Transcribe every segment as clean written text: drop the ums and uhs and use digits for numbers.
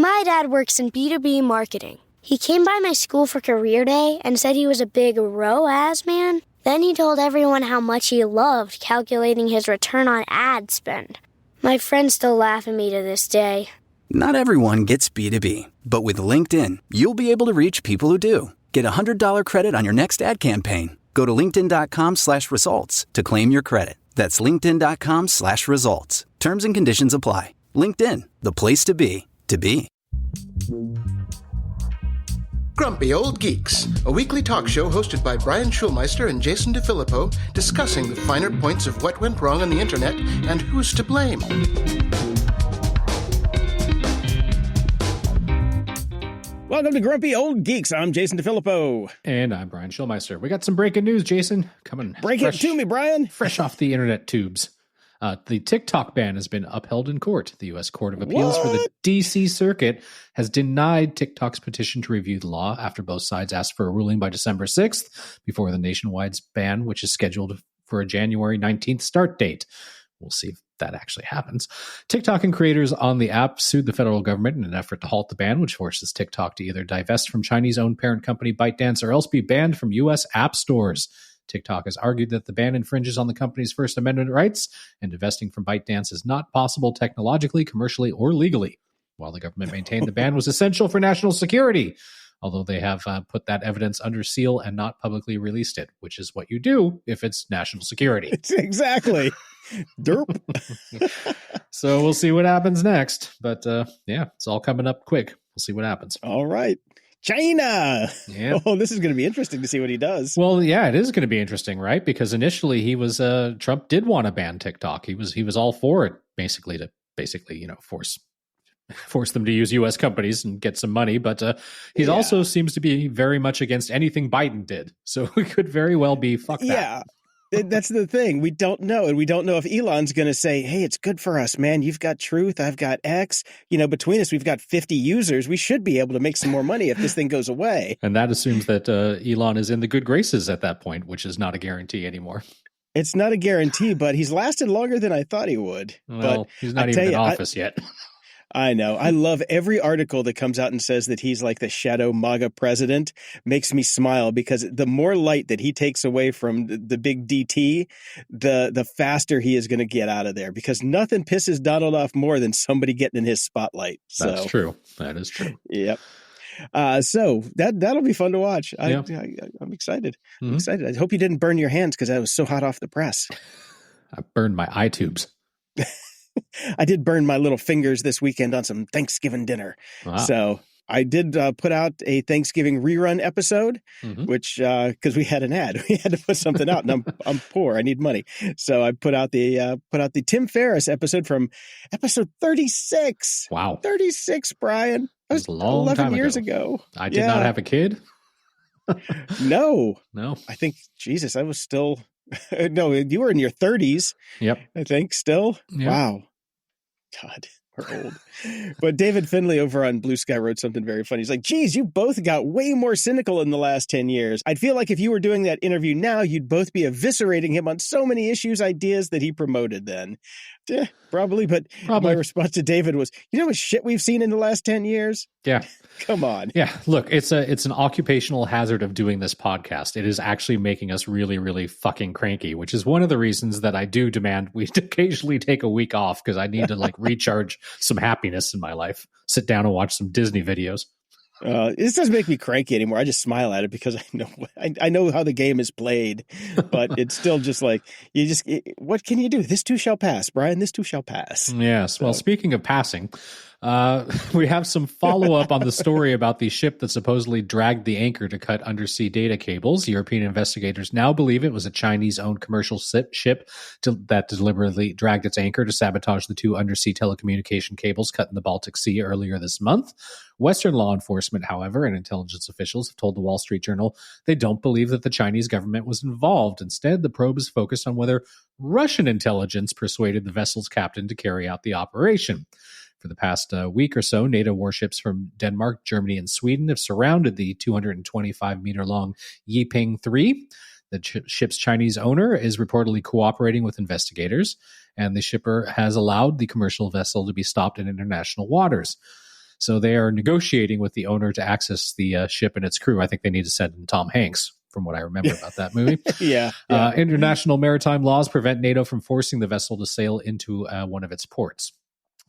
My dad works in B2B marketing. He came by my school for career day and said he was a big ROAS man. Then he told everyone how much he loved calculating his return on ad spend. My friends still laugh at me to this day. Not everyone gets B2B, but with LinkedIn, you'll be able to reach people who do. Get a $100 credit on your next ad campaign. Go to linkedin.com/results to claim your credit. That's linkedin.com/results. Terms and conditions apply. LinkedIn, the place to be, to be. Grumpy Old Geeks, a weekly talk show hosted by Brian Schulmeister and Jason DeFilippo, discussing the finer points of what went wrong on the internet and who's to blame. Welcome to Grumpy Old Geeks. I'm Jason DeFilippo. And I'm Brian Schulmeister. We got some breaking news, Jason. Coming Break it to me, Brian. Fresh off the internet tubes. The TikTok ban has been upheld in court. The U.S. Court of Appeals for the D.C. Circuit has denied TikTok's petition to review the law after both sides asked for a ruling by December 6th before the nationwide ban, which is scheduled for a January 19th start date. We'll see if that actually happens. TikTok and creators on the app sued the federal government in an effort to halt the ban, which forces TikTok to either divest from Chinese-owned parent company ByteDance or else be banned from U.S. app stores. TikTok has argued that the ban infringes on the company's First Amendment rights, and divesting from ByteDance is not possible technologically, commercially, or legally, while the government maintained the ban was essential for national security, although they have put that evidence under seal and not publicly released it, which is what you do if it's national security. Exactly. Derp. So we'll see what happens next. But yeah, it's all coming up quick. We'll see what happens. All right. China. Yeah. Oh, this is going to be interesting to see what he does. Well, yeah, it is going to be interesting, right? Because initially he was Trump did want to ban TikTok. He was all for it, basically, force them to use U.S. companies and get some money. But he also seems to be very much against anything Biden did. So it could very well be fuck that. Yeah. That's the thing. We don't know. And we don't know if Elon's going to say, hey, it's good for us, man. You've got Truth. I've got X. Between us, we've got 50 users. We should be able to make some more money if this thing goes away. And that assumes that Elon is in the good graces at that point, which is not a guarantee anymore. It's not a guarantee, but he's lasted longer than I thought he would. Well, but he's not even in office yet. I know. I love every article that comes out and says that he's like the shadow MAGA president. Makes me smile because the more light that he takes away from the big DT, the faster he is going to get out of there, because nothing pisses Donald off more than somebody getting in his spotlight. So, that's true. That is true. Yep. So that'll be fun to watch. I'm excited. Mm-hmm. I'm excited. I hope you didn't burn your hands because I was so hot off the press. I burned my eye tubes. I did burn my little fingers this weekend on some Thanksgiving dinner. Wow. So I did put out a Thanksgiving rerun episode, which because we had an ad, we had to put something out, and I'm poor, I need money, so I put out the Tim Ferriss episode from episode 36. Wow, 36, Brian. That was a long 11 time years ago. I did not have a kid. No. I think Jesus, I was still. No, you were in your 30s. Yep. I think still. Yep. Wow. God, we're old. But David Finley over on Blue Sky wrote something very funny. He's like, geez, you both got way more cynical in the last 10 years. I'd feel like if you were doing that interview now, you'd both be eviscerating him on so many ideas that he promoted then. Yeah, probably. But my response to David was, you know what shit we've seen in the last 10 years? Yeah. Come on. Yeah. Look, it's an occupational hazard of doing this podcast. It is actually making us really, really fucking cranky, which is one of the reasons that I do demand we occasionally take a week off, because I need to recharge some happiness in my life. Sit down and watch some Disney videos. This doesn't make me cranky anymore. I just smile at it because I know how the game is played, but it's still just like, what can you do? This too shall pass, Brian. This too shall pass. Yes. So. Well, speaking of passing, we have some follow-up on the story about the ship that supposedly dragged the anchor to cut undersea data cables. European investigators now believe it was a Chinese-owned commercial ship that deliberately dragged its anchor to sabotage the two undersea telecommunication cables cut in the Baltic Sea earlier this month. Western law enforcement, however, and intelligence officials have told the Wall Street Journal they don't believe that the Chinese government was involved. Instead, the probe is focused on whether Russian intelligence persuaded the vessel's captain to carry out the operation. For the past week or so, NATO warships from Denmark, Germany, and Sweden have surrounded the 225-meter-long Yiping 3. The ship's Chinese owner is reportedly cooperating with investigators, and the shipper has allowed the commercial vessel to be stopped in international waters. So they are negotiating with the owner to access the ship and its crew. I think they need to send in Tom Hanks, from what I remember about that movie. Yeah. International maritime laws prevent NATO from forcing the vessel to sail into one of its ports.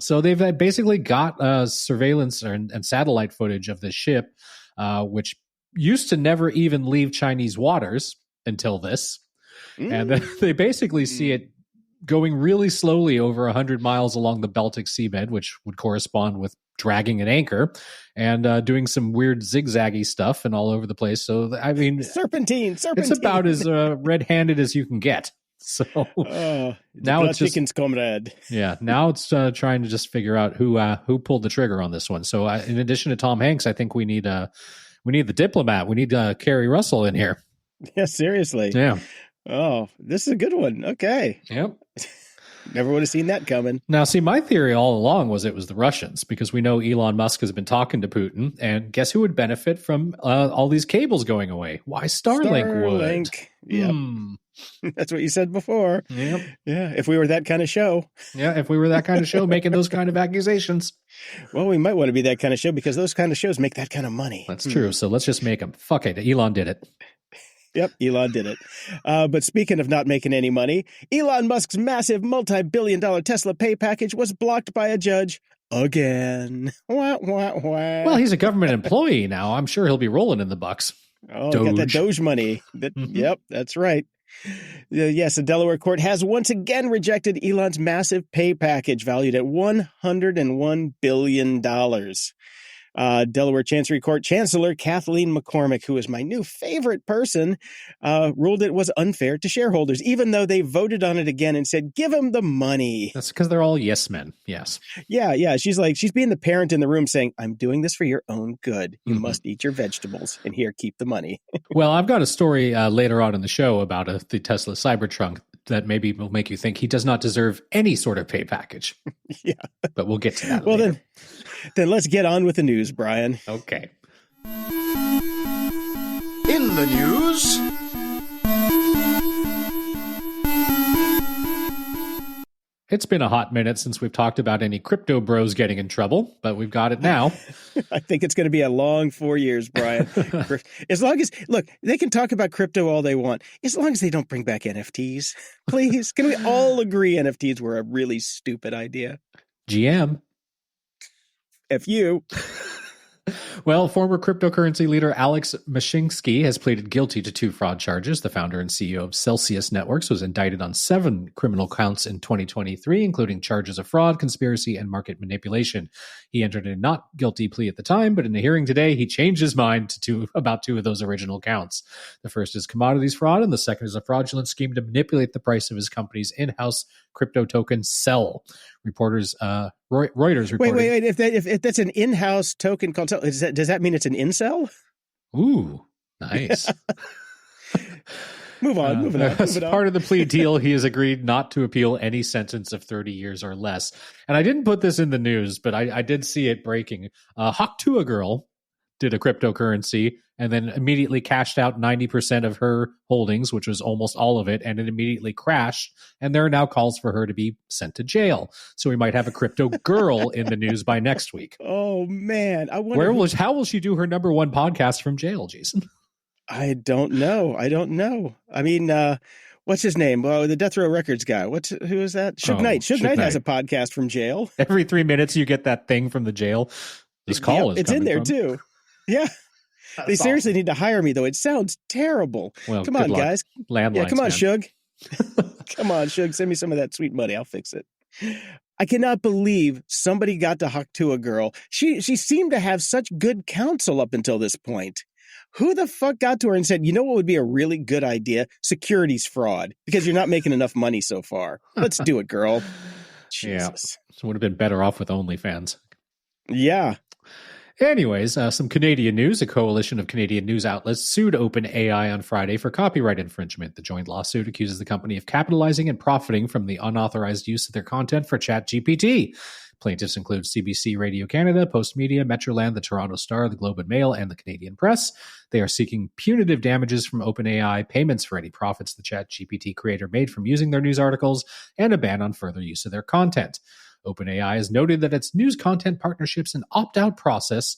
So they've basically got surveillance and satellite footage of the ship, which used to never even leave Chinese waters until this. And they basically see it going really slowly over 100 miles along the Baltic seabed, which would correspond with dragging an anchor, and doing some weird zigzaggy stuff and all over the place. So, I mean, serpentine. It's about as red-handed as you can get. So now it's just chickens, comrade. Yeah, now it's trying to just figure out who pulled the trigger on this one. So in addition to Tom Hanks, I think we need the diplomat. We need Kerry Russell in here. Yeah, seriously. Yeah. Oh, this is a good one. Okay. Yep. Never would have seen that coming. Now, see, my theory all along was it was the Russians, because we know Elon Musk has been talking to Putin, and guess who would benefit from all these cables going away? Why, Starlink would. Yep. That's what you said before. Yep. Yeah, if we were that kind of show. Yeah, if we were that kind of show making those kind of accusations. Well, we might want to be that kind of show because those kind of shows make that kind of money. That's true. So let's just make them. Fuck it. Elon did it. Yep, Elon did it. But speaking of not making any money, Elon Musk's massive multi-billion-dollar Tesla pay package was blocked by a judge again. Wah, wah, wah. Well, he's a government employee now. I'm sure he'll be rolling in the bucks. Oh, got that Doge money. Yep, that's right. Yes, a Delaware court has once again rejected Elon's massive pay package valued at $101 billion. Delaware Chancery Court Chancellor Kathleen McCormick, who is my new favorite person, ruled it was unfair to shareholders, even though they voted on it again and said, give them the money. That's because they're all yes men. Yes. Yeah. She's being the parent in the room saying, I'm doing this for your own good. You must eat your vegetables. And here, keep the money. Well, I've got a story later on in the show about the Tesla Cybertruck that maybe will make you think he does not deserve any sort of pay package. Yeah. But we'll get to that well, later. Then let's get on with the news, Brian. Okay. In the news, it's been a hot minute since we've talked about any crypto bros getting in trouble, but we've got it now. I think it's going to be a long 4 years, Brian. As long as, look, they can talk about crypto all they want, as long as they don't bring back NFTs. Please, can we all agree NFTs were a really stupid idea? GM. F you. Well, former cryptocurrency leader Alex Mashinsky has pleaded guilty to 2 fraud charges. The founder and CEO of Celsius Networks was indicted on 7 criminal counts in 2023, including charges of fraud, conspiracy, and market manipulation. He entered a not guilty plea at the time, but in a hearing today, he changed his mind about 2 of those original counts. The first is commodities fraud, and the second is a fraudulent scheme to manipulate the price of his company's in-house crypto token, Cell. Reuters reported. Wait. If that's an in-house token called Cell, does that mean it's an incel? Ooh, nice. Moving on. As part of the plea deal, he has agreed not to appeal any sentence of 30 years or less. And I didn't put this in the news, but I did see it breaking. Haktua Girl did a cryptocurrency and then immediately cashed out 90% of her holdings, which was almost all of it, and it immediately crashed. And there are now calls for her to be sent to jail. So we might have a crypto girl in the news by next week. Oh, man. I wonder how will she do her number 1 podcast from jail, Jason? I don't know. I mean, what's his name? Well, the Death Row Records guy. Who is that? Suge Knight. Suge Knight has a podcast from jail. Every 3 minutes you get that thing from the jail. This call is it's in there from. Too. Yeah. They seriously need to hire me, though. It sounds terrible. Well, come on, guys. Landlines, yeah, come on, man. Suge. Come on, Suge. Send me some of that sweet money. I'll fix it. I cannot believe somebody got to Haktua Girl. She seemed to have such good counsel up until this point. Who the fuck got to her and said, you know what would be a really good idea? Securities fraud, because you're not making enough money so far. Let's do it, girl. Jesus. Yeah. So would have been better off with OnlyFans. Yeah. Anyways, some Canadian news. A coalition of Canadian news outlets sued OpenAI on Friday for copyright infringement. The joint lawsuit accuses the company of capitalizing and profiting from the unauthorized use of their content for ChatGPT. Plaintiffs include CBC Radio Canada, Postmedia, Metroland, the Toronto Star, the Globe and Mail, and the Canadian Press. They are seeking punitive damages from OpenAI, payments for any profits the ChatGPT creator made from using their news articles, and a ban on further use of their content. OpenAI has noted that its news content partnerships and opt-out process,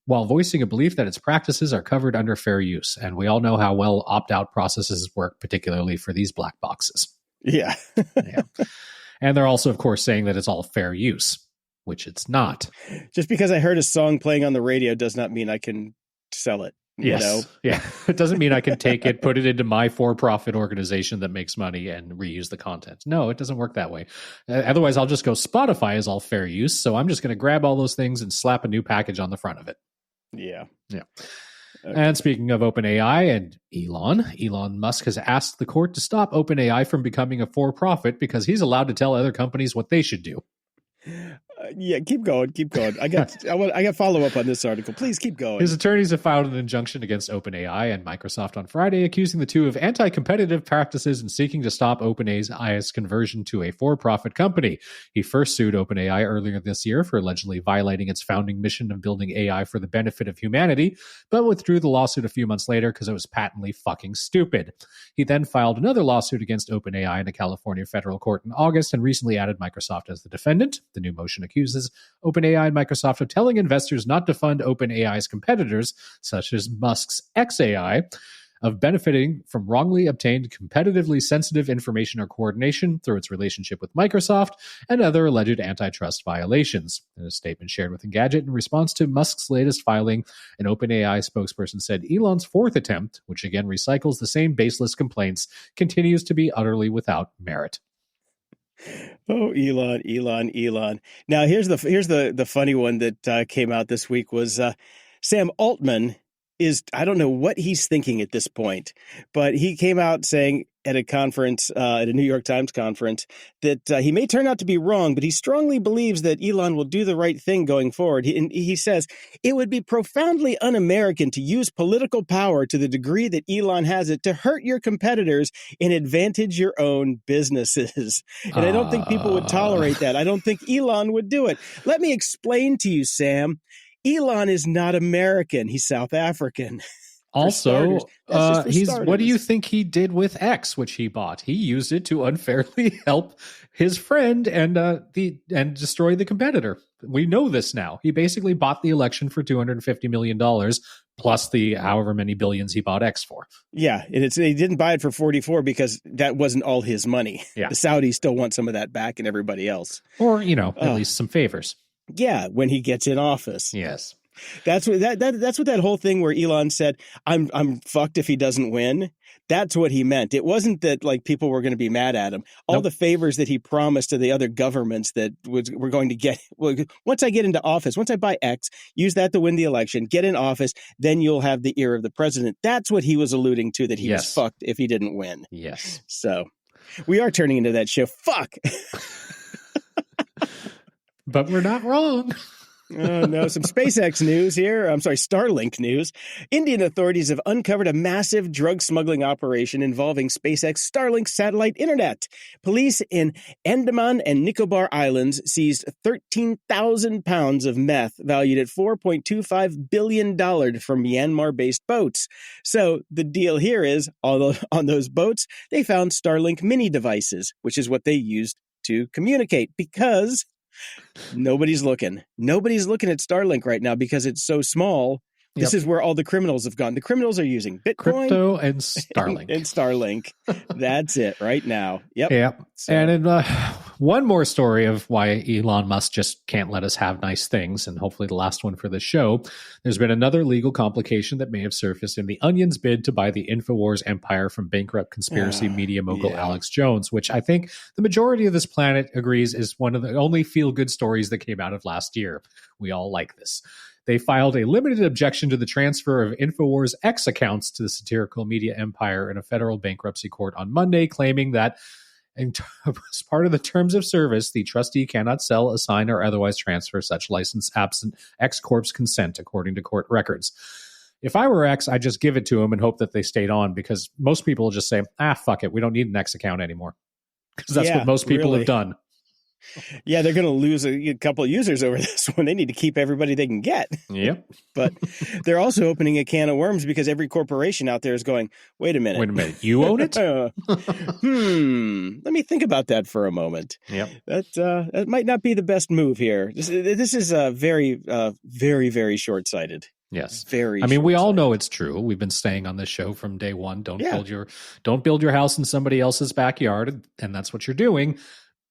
while voicing a belief that its practices are covered under fair use. And we all know how well opt-out processes work, particularly for these black boxes. Yeah. Yeah. And they're also, of course, saying that it's all fair use, which it's not. Just because I heard a song playing on the radio does not mean I can sell it. Yes. You know? Yeah. It doesn't mean I can take it, put it into my for-profit organization that makes money and reuse the content. No, it doesn't work that way. Otherwise, I'll just go, Spotify is all fair use. So I'm just going to grab all those things and slap a new package on the front of it. Yeah. Yeah. Okay. And speaking of OpenAI and Elon Musk has asked the court to stop OpenAI from becoming a for-profit because he's allowed to tell other companies what they should do. Yeah, keep going. I got follow up on this article. Please keep going. His attorneys have filed an injunction against OpenAI and Microsoft on Friday, accusing the two of anti-competitive practices and seeking to stop OpenAI's conversion to a for-profit company. He first sued OpenAI earlier this year for allegedly violating its founding mission of building AI for the benefit of humanity, but withdrew the lawsuit a few months later because it was patently fucking stupid. He then filed another lawsuit against OpenAI in a California federal court in August and recently added Microsoft as the defendant. The new motion accuses OpenAI and Microsoft of telling investors not to fund OpenAI's competitors, such as Musk's xAI, of benefiting from wrongly obtained competitively sensitive information or coordination through its relationship with Microsoft and other alleged antitrust violations. In a statement shared with Engadget in response to Musk's latest filing, an OpenAI spokesperson said Elon's fourth attempt, which again recycles the same baseless complaints, continues to be utterly without merit. Oh, Elon. Now, here's the funny one that came out this week was Sam Altman is, I don't know what he's thinking at this point, but he came out saying at a conference, at a New York Times conference, that he may turn out to be wrong, but he strongly believes that Elon will do the right thing going forward. He says, it would be profoundly un-American to use political power to the degree that Elon has it to hurt your competitors and advantage your own businesses. And I don't think people would tolerate that. I don't think Elon would do it. Let me explain to you, Sam. Elon is not American. He's South African. Also, starters. What do you think he did with X, which he bought? He used it to unfairly help his friend and destroy the competitor. We know this now. He basically bought the election for $250 million plus the however many billions he bought X for. Yeah, and he didn't buy it for 44 because that wasn't all his money. Yeah. The Saudis still want some of that back and everybody else. Or, at least some favors. Yeah, when he gets in office. Yes. That's what that whole thing where Elon said, I'm fucked if he doesn't win. That's what he meant. It wasn't that like people were going to be mad at him. All the favors that he promised to the other governments that we're going to get. Well, once I get into office, once I buy X, use that to win the election, get in office, then you'll have the ear of the president. That's what he was alluding to, that he was fucked if he didn't win. Yes. So we are turning into that show. Fuck. But we're not wrong. Oh, no. Some SpaceX news here. I'm sorry, Starlink news. Indian authorities have uncovered a massive drug smuggling operation involving SpaceX Starlink satellite internet. Police in Andaman and Nicobar Islands seized 13,000 pounds of meth valued at $4.25 billion from Myanmar-based boats. So the deal here is, on those boats, they found Starlink mini devices, which is what they used to communicate, because nobody's looking at Starlink right now because it's so small. This is where all the criminals have gone. The criminals are using Bitcoin, crypto, and Starlink. and Starlink. That's it right now. Yep. Yeah. So. And in, one more story of why Elon Musk just can't let us have nice things, and hopefully the last one for the show. There's been another legal complication that may have surfaced in the Onion's bid to buy the InfoWars empire from bankrupt conspiracy media mogul Alex Jones, which I think the majority of this planet agrees is one of the only feel-good stories that came out of last year. We all like this. They filed a limited objection to the transfer of InfoWars X accounts to the satirical media empire in a federal bankruptcy court on Monday, claiming that as part of the terms of service, the trustee cannot sell, assign, or otherwise transfer such license absent X Corp's consent, according to court records. If I were X, I'd just give it to them and hope that they stayed on, because most people will just say, fuck it, we don't need an X account anymore. Because that's what most people have done. Yeah, they're going to lose a couple of users over this one. They need to keep everybody they can get. Yep. But they're also opening a can of worms because every corporation out there is going, wait a minute. You own it? Let me think about that for a moment. Yep. That might not be the best move here. This is very, very, very short-sighted. Yes. Very. I mean, we all know it's true. We've been saying on this show from day one, don't build your house in somebody else's backyard, and that's what you're doing.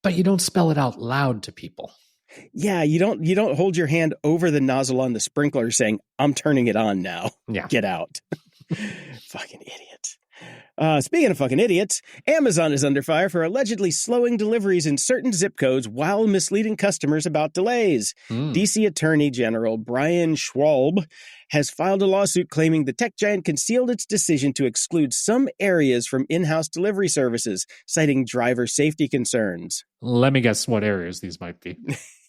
But you don't spell it out loud to people. Yeah, you don't hold your hand over the nozzle on the sprinkler saying, I'm turning it on now. Yeah. Get out. Fucking idiots. Speaking of fucking idiots, Amazon is under fire for allegedly slowing deliveries in certain zip codes while misleading customers about delays. DC Attorney General Brian Schwalb has filed a lawsuit claiming the tech giant concealed its decision to exclude some areas from in-house delivery services, citing driver safety concerns. Let me guess what areas these might be.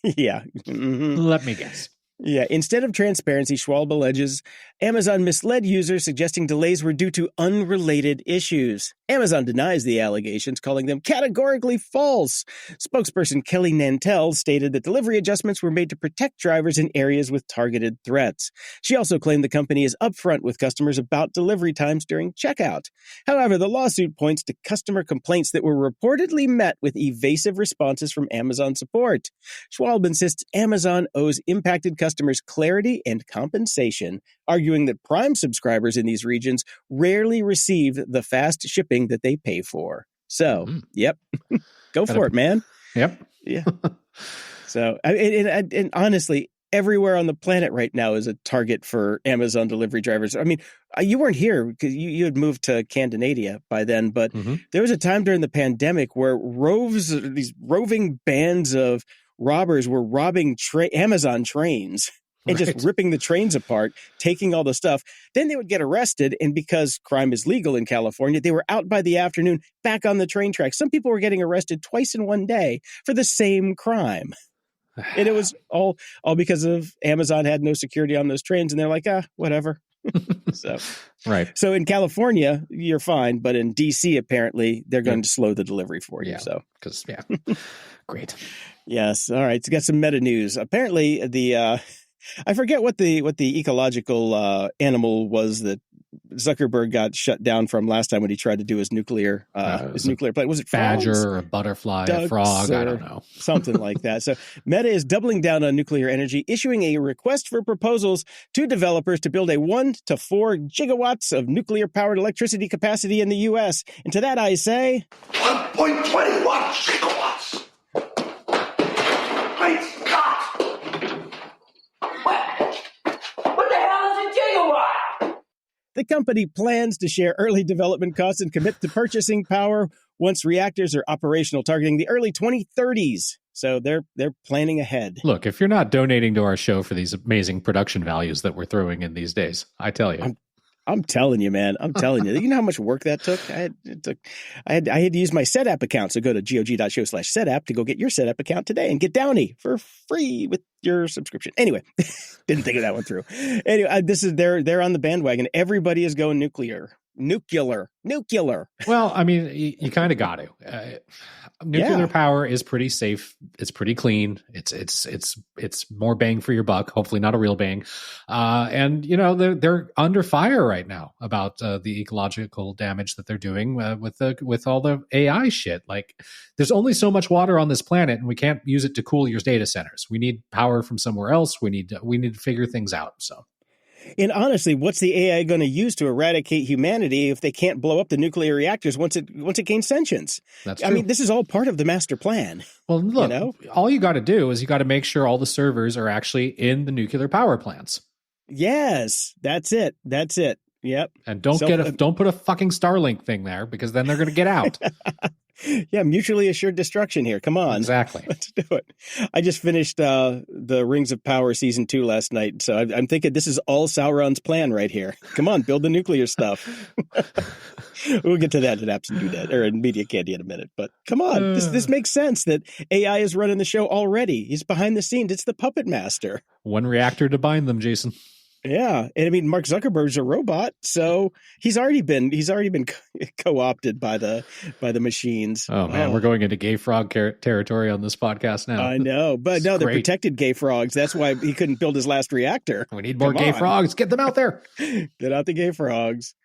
Yeah. Mm-hmm. Let me guess. Yeah, instead of transparency, Schwalb alleges Amazon misled users, suggesting delays were due to unrelated issues. Amazon denies the allegations, calling them categorically false. Spokesperson Kelly Nantel stated that delivery adjustments were made to protect drivers in areas with targeted threats. She also claimed the company is upfront with customers about delivery times during checkout. However, the lawsuit points to customer complaints that were reportedly met with evasive responses from Amazon support. Schwalb insists Amazon owes impacted customers clarity and compensation, arguing that Prime subscribers in these regions rarely receive the fast shipping that they pay for. So, yep, go for it, man. Yep. Yeah. So, and honestly, everywhere on the planet right now is a target for Amazon delivery drivers. I mean, you weren't here because you had moved to Canada by then, but there was a time during the pandemic where these roving bands of robbers were robbing Amazon trains and just ripping the trains apart, taking all the stuff. Then they would get arrested, and because crime is legal in California, they were out by the afternoon back on the train tracks. Some people were getting arrested twice in one day for the same crime. And it was all because of Amazon had no security on those trains, and they're like, whatever. So in California, you're fine, but in DC, apparently, they're going to slow the delivery for you. Great. Yes. All right. So got some meta news. Apparently, I forget what the ecological animal was that Zuckerberg got shut down from last time when he tried to do his nuclear plant. Was it badger frogs? or a butterfly, Ducks, a frog? I don't know. Something like that. So Meta is doubling down on nuclear energy, issuing a request for proposals to developers to build a 1 to 4 gigawatts of nuclear-powered electricity capacity in the U.S. And to that I say... 1.21 gigawatts! Great Scott! What the hell is a gigawatt? The company plans to share early development costs and commit to purchasing power once reactors are operational, targeting the early 2030s. So they're planning ahead. Look, if you're not donating to our show for these amazing production values that we're throwing in these days, I tell you. I'm telling you, man. I'm telling you. You know how much work that took? I had to use my SetApp account. So go to gog.show/SetApp to go get your SetApp account today and get Downy for free with your subscription. Anyway, didn't think of that one through. Anyway, they're on the bandwagon. Everybody is going nuclear. Well, I mean, you kind of got to. Nuclear power is pretty safe. It's pretty clean. It's more bang for your buck. Hopefully, not a real bang. And you know they're under fire right now about the ecological damage that they're doing with all the AI shit. Like, there's only so much water on this planet, and we can't use it to cool your data centers. We need power from somewhere else. We need to figure things out. So. And honestly, what's the AI going to use to eradicate humanity if they can't blow up the nuclear reactors once it gains sentience? That's true. I mean, this is all part of the master plan. Well, look, all you got to do is you got to make sure all the servers are actually in the nuclear power plants. Yes, that's it. Yep. And don't put a fucking Starlink thing there, because then they're going to get out. Yeah, mutually assured destruction here. Come on. Exactly. Let's do it. I just finished the Rings of Power Season 2 last night, so I'm thinking this is all Sauron's plan right here. Come on, build the nuclear stuff. We'll get to that in Apps and Doodad, or in Media Candy in a minute. But come on, this makes sense that AI is running the show already. He's behind the scenes. It's the puppet master. One reactor to bind them, Jason. Yeah, and I mean Mark Zuckerberg's a robot, so he's already been co-opted by the machines. Oh man, we're going into gay frog territory on this podcast now. I know, but no, they're protected gay frogs. That's why he couldn't build his last reactor. We need more gay frogs. Get them out there. Get out the gay frogs.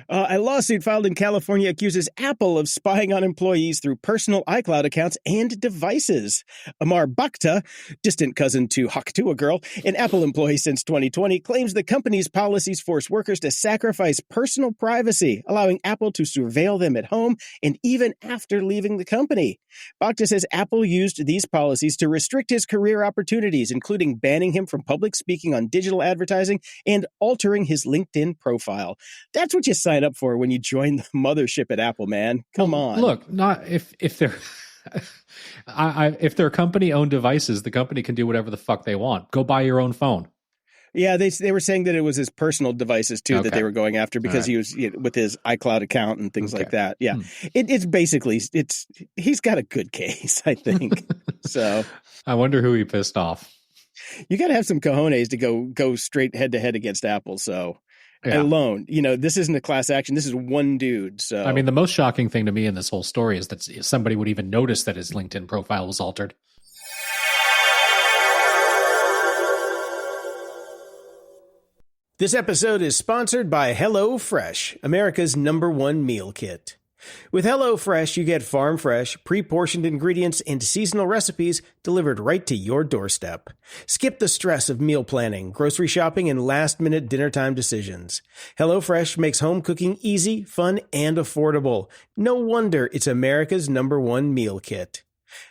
A lawsuit filed in California accuses Apple of spying on employees through personal iCloud accounts and devices. Amar Bakhta, distant cousin to Haktua Girl, an Apple employee since 2020, claims the company's policies force workers to sacrifice personal privacy, allowing Apple to surveil them at home and even after leaving the company. Bakhta says Apple used these policies to restrict his career opportunities, including banning him from public speaking on digital advertising and altering his LinkedIn profile. That's what you sign up for when you join the mothership at Apple, man. Come on. Look, not if they're if they're company-owned devices, the company can do whatever the fuck they want. Go buy your own phone. Yeah, they were saying that it was his personal devices, too, that they were going after because he was with his iCloud account and things like that. Yeah, it's basically, he's got a good case, I think. So I wonder who he pissed off. You got to have some cojones to go straight head-to-head against Apple, so... Yeah. Alone, this isn't a class action. This is one dude. So, I mean, the most shocking thing to me in this whole story is that somebody would even notice that his LinkedIn profile was altered. This episode is sponsored by HelloFresh, America's #1 meal kit. With HelloFresh, you get farm-fresh, pre-portioned ingredients and seasonal recipes delivered right to your doorstep. Skip the stress of meal planning, grocery shopping, and last-minute dinner-time decisions. HelloFresh makes home cooking easy, fun, and affordable. No wonder it's America's #1 meal kit.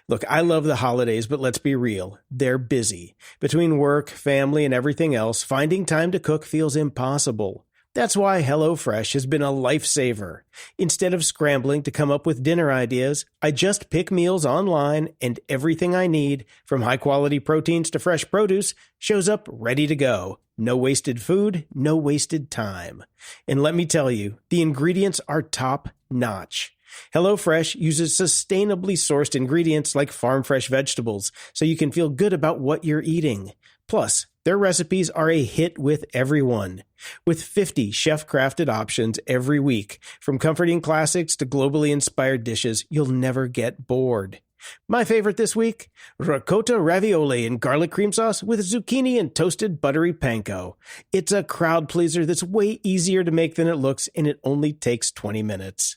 Look, I love the holidays, but let's be real. They're busy. Between work, family, and everything else, finding time to cook feels impossible. That's why HelloFresh has been a lifesaver. Instead of scrambling to come up with dinner ideas, I just pick meals online and everything I need, from high-quality proteins to fresh produce, shows up ready to go. No wasted food, no wasted time. And let me tell you, the ingredients are top-notch. HelloFresh uses sustainably sourced ingredients like farm-fresh vegetables, so you can feel good about what you're eating. Plus, their recipes are a hit with everyone. With 50 chef-crafted options every week, from comforting classics to globally inspired dishes, you'll never get bored. My favorite this week? Ricotta ravioli and garlic cream sauce with zucchini and toasted buttery panko. It's a crowd pleaser that's way easier to make than it looks, and it only takes 20 minutes.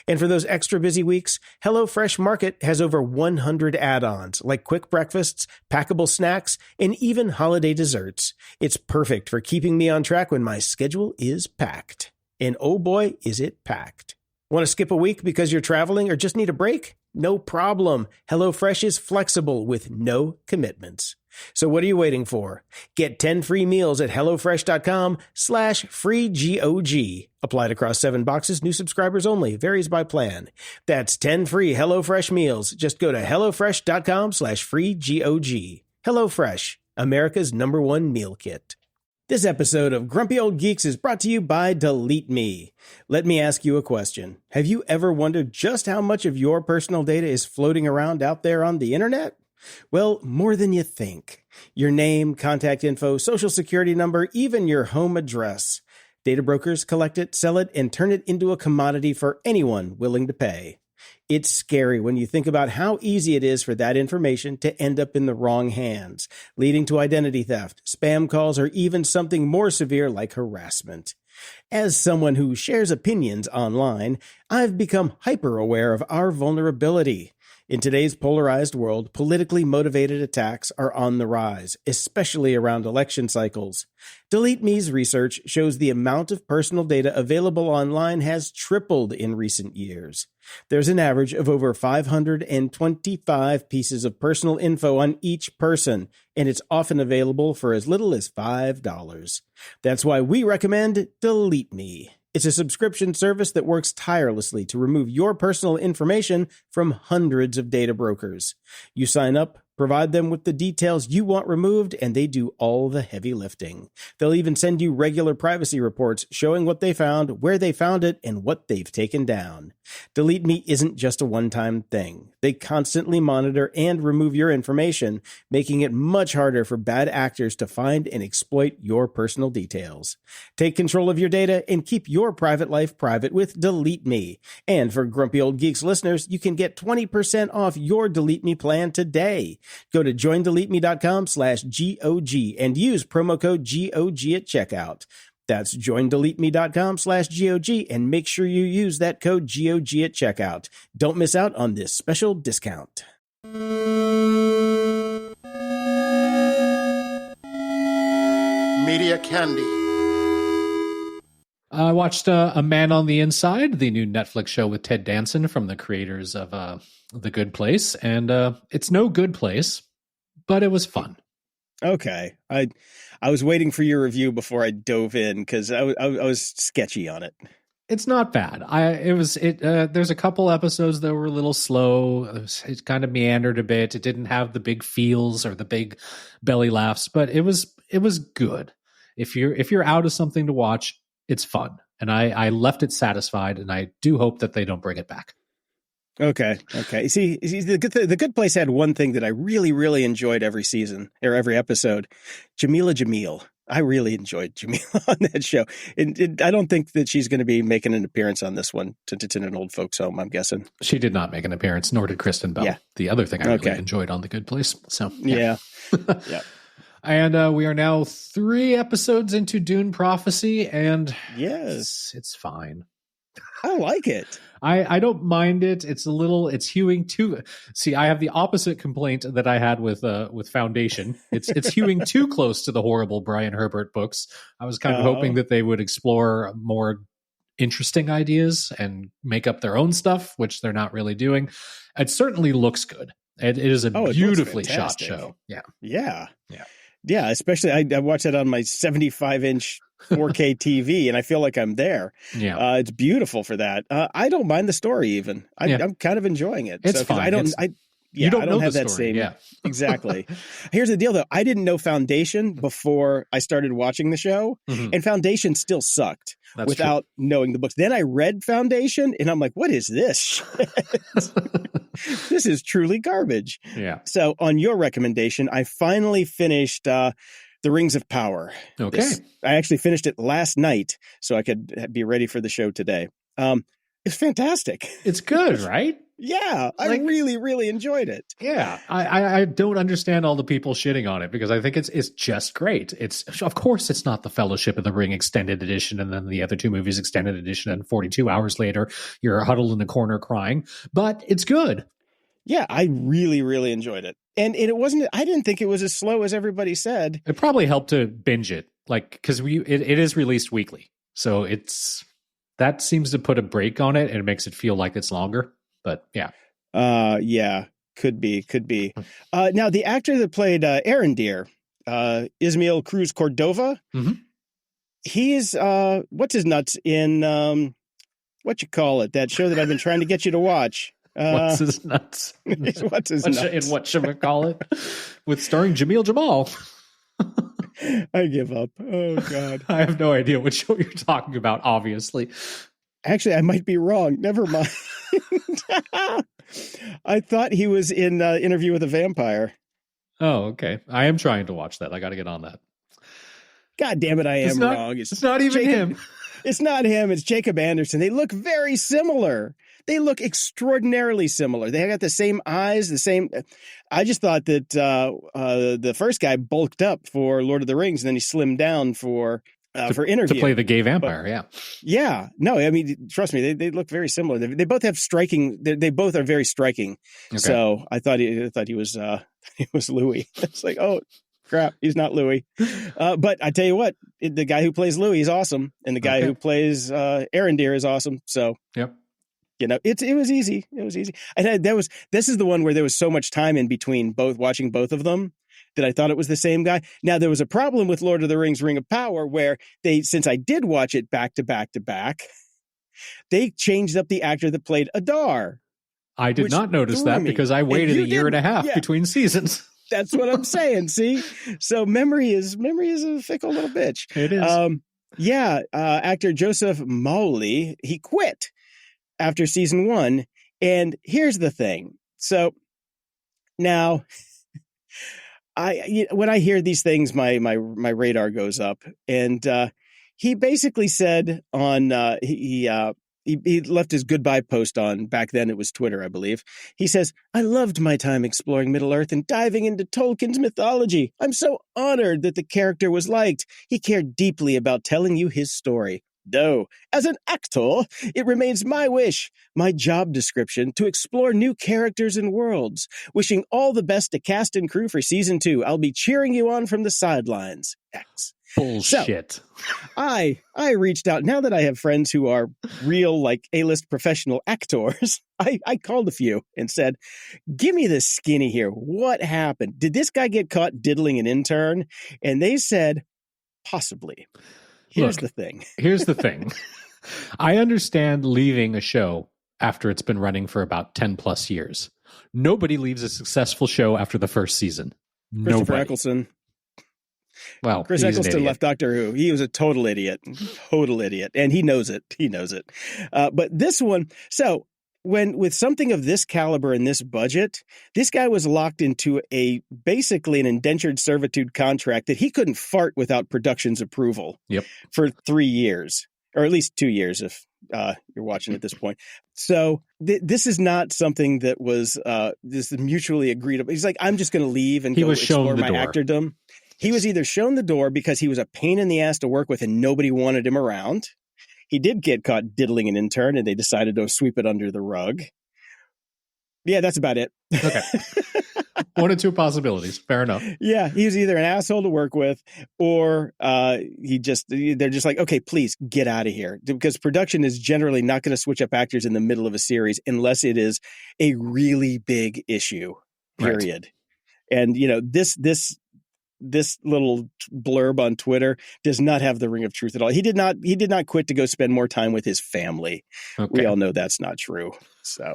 And for those extra busy weeks, HelloFresh Market has over 100 add-ons, like quick breakfasts, packable snacks, and even holiday desserts. It's perfect for keeping me on track when my schedule is packed. And oh boy, is it packed. Want to skip a week because you're traveling or just need a break? No problem. HelloFresh is flexible with no commitments. So what are you waiting for? Get 10 free meals at HelloFresh.com/freeGOG. Applied across 7 boxes, new subscribers only. Varies by plan. That's 10 free HelloFresh meals. Just go to HelloFresh.com/freeGOG. HelloFresh, America's #1 meal kit. This episode of Grumpy Old Geeks is brought to you by Delete Me. Let me ask you a question. Have you ever wondered just how much of your personal data is floating around out there on the internet? Well, more than you think. Your name, contact info, social security number, even your home address. Data brokers collect it, sell it, and turn it into a commodity for anyone willing to pay. It's scary when you think about how easy it is for that information to end up in the wrong hands, leading to identity theft, spam calls, or even something more severe like harassment. As someone who shares opinions online, I've become hyper-aware of our vulnerability. In today's polarized world, politically motivated attacks are on the rise, especially around election cycles. Delete Me's research shows the amount of personal data available online has tripled in recent years. There's an average of over 525 pieces of personal info on each person, and it's often available for as little as $5. That's why we recommend Delete Me. It's a subscription service that works tirelessly to remove your personal information from hundreds of data brokers. You sign up, Provide them with the details you want removed, and they do all the heavy lifting. They'll even send you regular privacy reports showing what they found, where they found it, and what they've taken down. Delete Me isn't just a one-time thing. They constantly monitor and remove your information, making it much harder for bad actors to find and exploit your personal details. Take control of your data and keep your private life private with Delete Me. And for Grumpy Old Geeks listeners, you can get 20% off your Delete Me plan today. Go to joindeleteme.com/GOG and use promo code GOG at checkout. That's joindeleteme.com/GOG and make sure you use that code GOG at checkout. Don't miss out on this special discount. Media Candy. I watched A Man on the Inside, the new Netflix show with Ted Danson from the creators of The Good Place. And it's no good place, but it was fun. Okay. I was waiting for your review before I dove in because I was sketchy on it. It's not bad. There's a couple episodes that were a little slow. It kind of meandered a bit. It didn't have the big feels or the big belly laughs, but it was good. If you're out of something to watch, it's fun. And I left it satisfied, and I do hope that they don't bring it back. Okay. See, the Good Place had one thing that I really, really enjoyed every season or every episode. Jamila Jamil. I really enjoyed Jamila on that show. I don't think that she's going to be making an appearance on this one. It's in an old folks home, I'm guessing. She did not make an appearance, nor did Kristen Bell. Yeah. The other thing I really enjoyed on The Good Place. So yeah. And we are now 3 episodes into Dune Prophecy, and yes, it's fine. I like it. I don't mind it. It's hewing too. See, I have the opposite complaint that I had with Foundation. It's hewing too close to the horrible Brian Herbert books. I was kind of hoping that they would explore more interesting ideas and make up their own stuff, which they're not really doing. It certainly looks good. It is a beautifully shot show. Yeah. Especially I watched it on my 75-inch 4K TV, and I feel like I'm there. Yeah, it's beautiful for that. I don't mind the story even. I'm kind of enjoying it. It's fine. I don't have that story. same. Exactly. Here's the deal, though. I didn't know Foundation before I started watching the show, and Foundation still sucked. That's without knowing the books. Then I read Foundation, and I'm like, what is this? This is truly garbage. Yeah. So on your recommendation, I finally finished The Rings of Power. Okay. I actually finished it last night so I could be ready for the show today. It's fantastic. It's good, right? Yeah, I really, really enjoyed it. Yeah, I don't understand all the people shitting on it because I think it's just great. Of course it's not the Fellowship of the Ring extended edition and then the other 2 movies extended edition, and 42 hours later you're huddled in a corner crying, but it's good. Yeah, I really, really enjoyed it. And it wasn't, I didn't think it was as slow as everybody said. It probably helped to binge it, because it is released weekly. So that seems to put a break on it and it makes it feel like it's longer. But yeah. Could be. Now the actor that played Arendir, Ismael Cruz Cordova, he's what's his nuts in what you call it, that show that I've been trying to get you to watch. What's his nuts? What's his nuts? In whatchamacallit? With starring Jamil Jamal. I give up. Oh God. I have no idea what show you're talking about, obviously. Actually, I might be wrong. Never mind. I thought he was in Interview with a Vampire. Oh, okay. I am trying to watch that. I got to get on that. God damn it, I am wrong. It's not even him. It's not him. It's Jacob Anderson. They look very similar. They look extraordinarily similar. They got the same eyes, the same. I just thought that the first guy bulked up for Lord of the Rings, and then he slimmed down for Interview to play the gay vampire. Yeah. No, I mean, trust me, they look very similar. They both have striking. They both are very striking. Okay. So I thought he was Louis. It's like, oh crap, he's not Louis. But I tell you what, the guy who plays Louis is awesome, and the guy who plays Arendir is awesome. So yep. You know, it was easy. It was easy. And this is the one where there was so much time in between watching both of them that I thought it was the same guy. Now, there was a problem with Lord of the Rings Ring of Power where since I did watch it back to back to back, they changed up the actor that played Adar. I did not notice that because I waited a year and a half between seasons. That's what I'm saying. See, so memory is a fickle little bitch. It is. Actor Joseph Mowley, he quit after season 1. And here's the thing. So now, when I hear these things, my radar goes up. And he basically said on he left his goodbye post on, back then it was Twitter, I believe. He says, "I loved my time exploring Middle-earth and diving into Tolkien's mythology. I'm so honored that the character was liked. He cared deeply about telling you his story. Though, as an actor, it remains my wish, my job description, to explore new characters and worlds. Wishing all the best to cast and crew for season 2. I'll be cheering you on from the sidelines. X." Bullshit. So, I reached out. Now that I have friends who are real, like, A-list professional actors, I called a few and said, "Give me the skinny here. What happened? Did this guy get caught diddling an intern?" And they said, possibly. Here's the thing. Here's the thing. I understand leaving a show after it's been running for about 10 plus years. Nobody leaves a successful show after the first season. Christopher Nobody. Eccleston. Well, Chris Eccleston left Doctor Who. He was a total idiot. And he knows it. But this one, so with something of this caliber and this budget, this guy was locked into basically an indentured servitude contract that he couldn't fart without production's approval. Yep. For 3 years, or at least 2 years if you're watching at this point. So this is not something that was this mutually agreed upon. He's like, "I'm just going to leave and go explore my actordom." He was either shown the door because he was a pain in the ass to work with and nobody wanted him around. He did get caught diddling an intern and they decided to sweep it under the rug. Yeah, that's about it. Okay. One or two possibilities. Fair enough. Yeah, he was either an asshole to work with or they're just like, "Okay, please get out of here." Because production is generally not going to switch up actors in the middle of a series unless it is a really big issue, period. Right. And, this little blurb on Twitter does not have the ring of truth at all. He did not quit to go spend more time with his family. Okay. We all know that's not true. So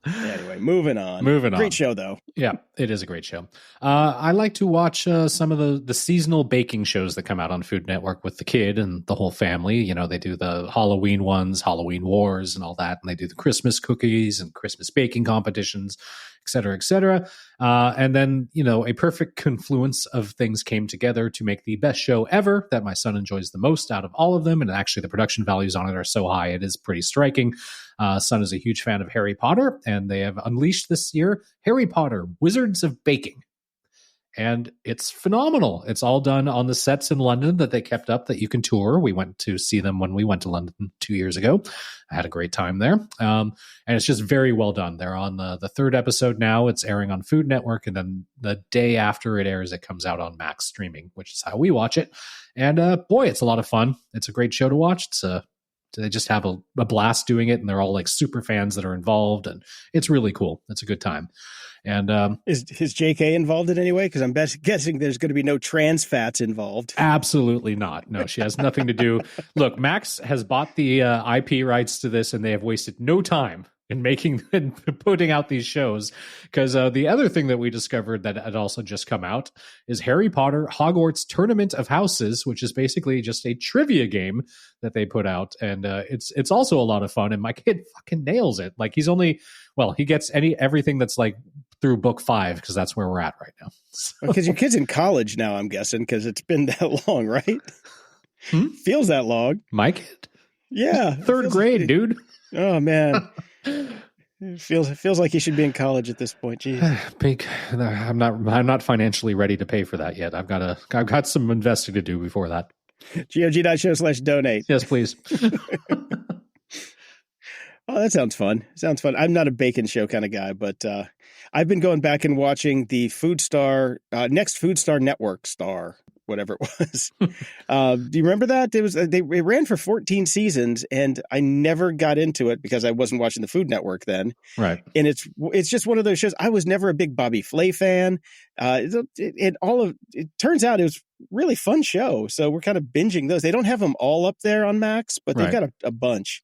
anyway, moving on. Great show, though. Yeah, it is a great show. I like to watch some of the seasonal baking shows that come out on Food Network with the kid and the whole family. They do the Halloween ones, Halloween Wars and all that. And they do the Christmas cookies and Christmas baking competitions, et cetera, et cetera. And then, a perfect confluence of things came together to make the best show ever that my son enjoys the most out of all of them. And actually the production values on it are so high, it is pretty striking. Son is a huge fan of Harry Potter, and they have unleashed this year Harry Potter Wizards of Baking. And it's phenomenal. It's all done on the sets in London that they kept up that you can tour. We went to see them when we went to London 2 years ago. I had a great time there. And it's just very well done. They're on the third episode now. It's airing on Food Network. And then the day after it airs, it comes out on Max streaming, which is how we watch it. And boy, it's a lot of fun. It's a great show to watch. They just have a blast doing it. And they're all like super fans that are involved. And it's really cool. It's a good time. And is JK involved in any way? Because I'm guessing there's going to be no trans fats involved. Absolutely not. No, she has nothing to do. Look, Max has bought the IP rights to this, and they have wasted no time in making and putting out these shows. Because the other thing that we discovered that had also just come out is Harry Potter Hogwarts Tournament of Houses, which is basically just a trivia game that they put out, and it's also a lot of fun. And my kid fucking nails it. Like he gets everything that's like through book 5 because that's where we're at right now. Because your kid's in college now, I'm guessing, because it's been that long, right? Feels that long. My kid? Yeah. Third grade, dude. Oh, man. It feels like he should be in college at this point. Geez. I'm not financially ready to pay for that yet. I've got some investing to do before that. GOG.show/donate. Yes, please. Oh, that sounds fun. I'm not a bacon show kind of guy, but I've been going back and watching the next Food Star Network star, whatever it was. Do you remember that? It ran for 14 seasons, and I never got into it because I wasn't watching the Food Network then. Right. And it's just one of those shows. I was never a big Bobby Flay fan. It turns out it was a really fun show. So we're kind of binging those. They don't have them all up there on Max, but they've got a bunch.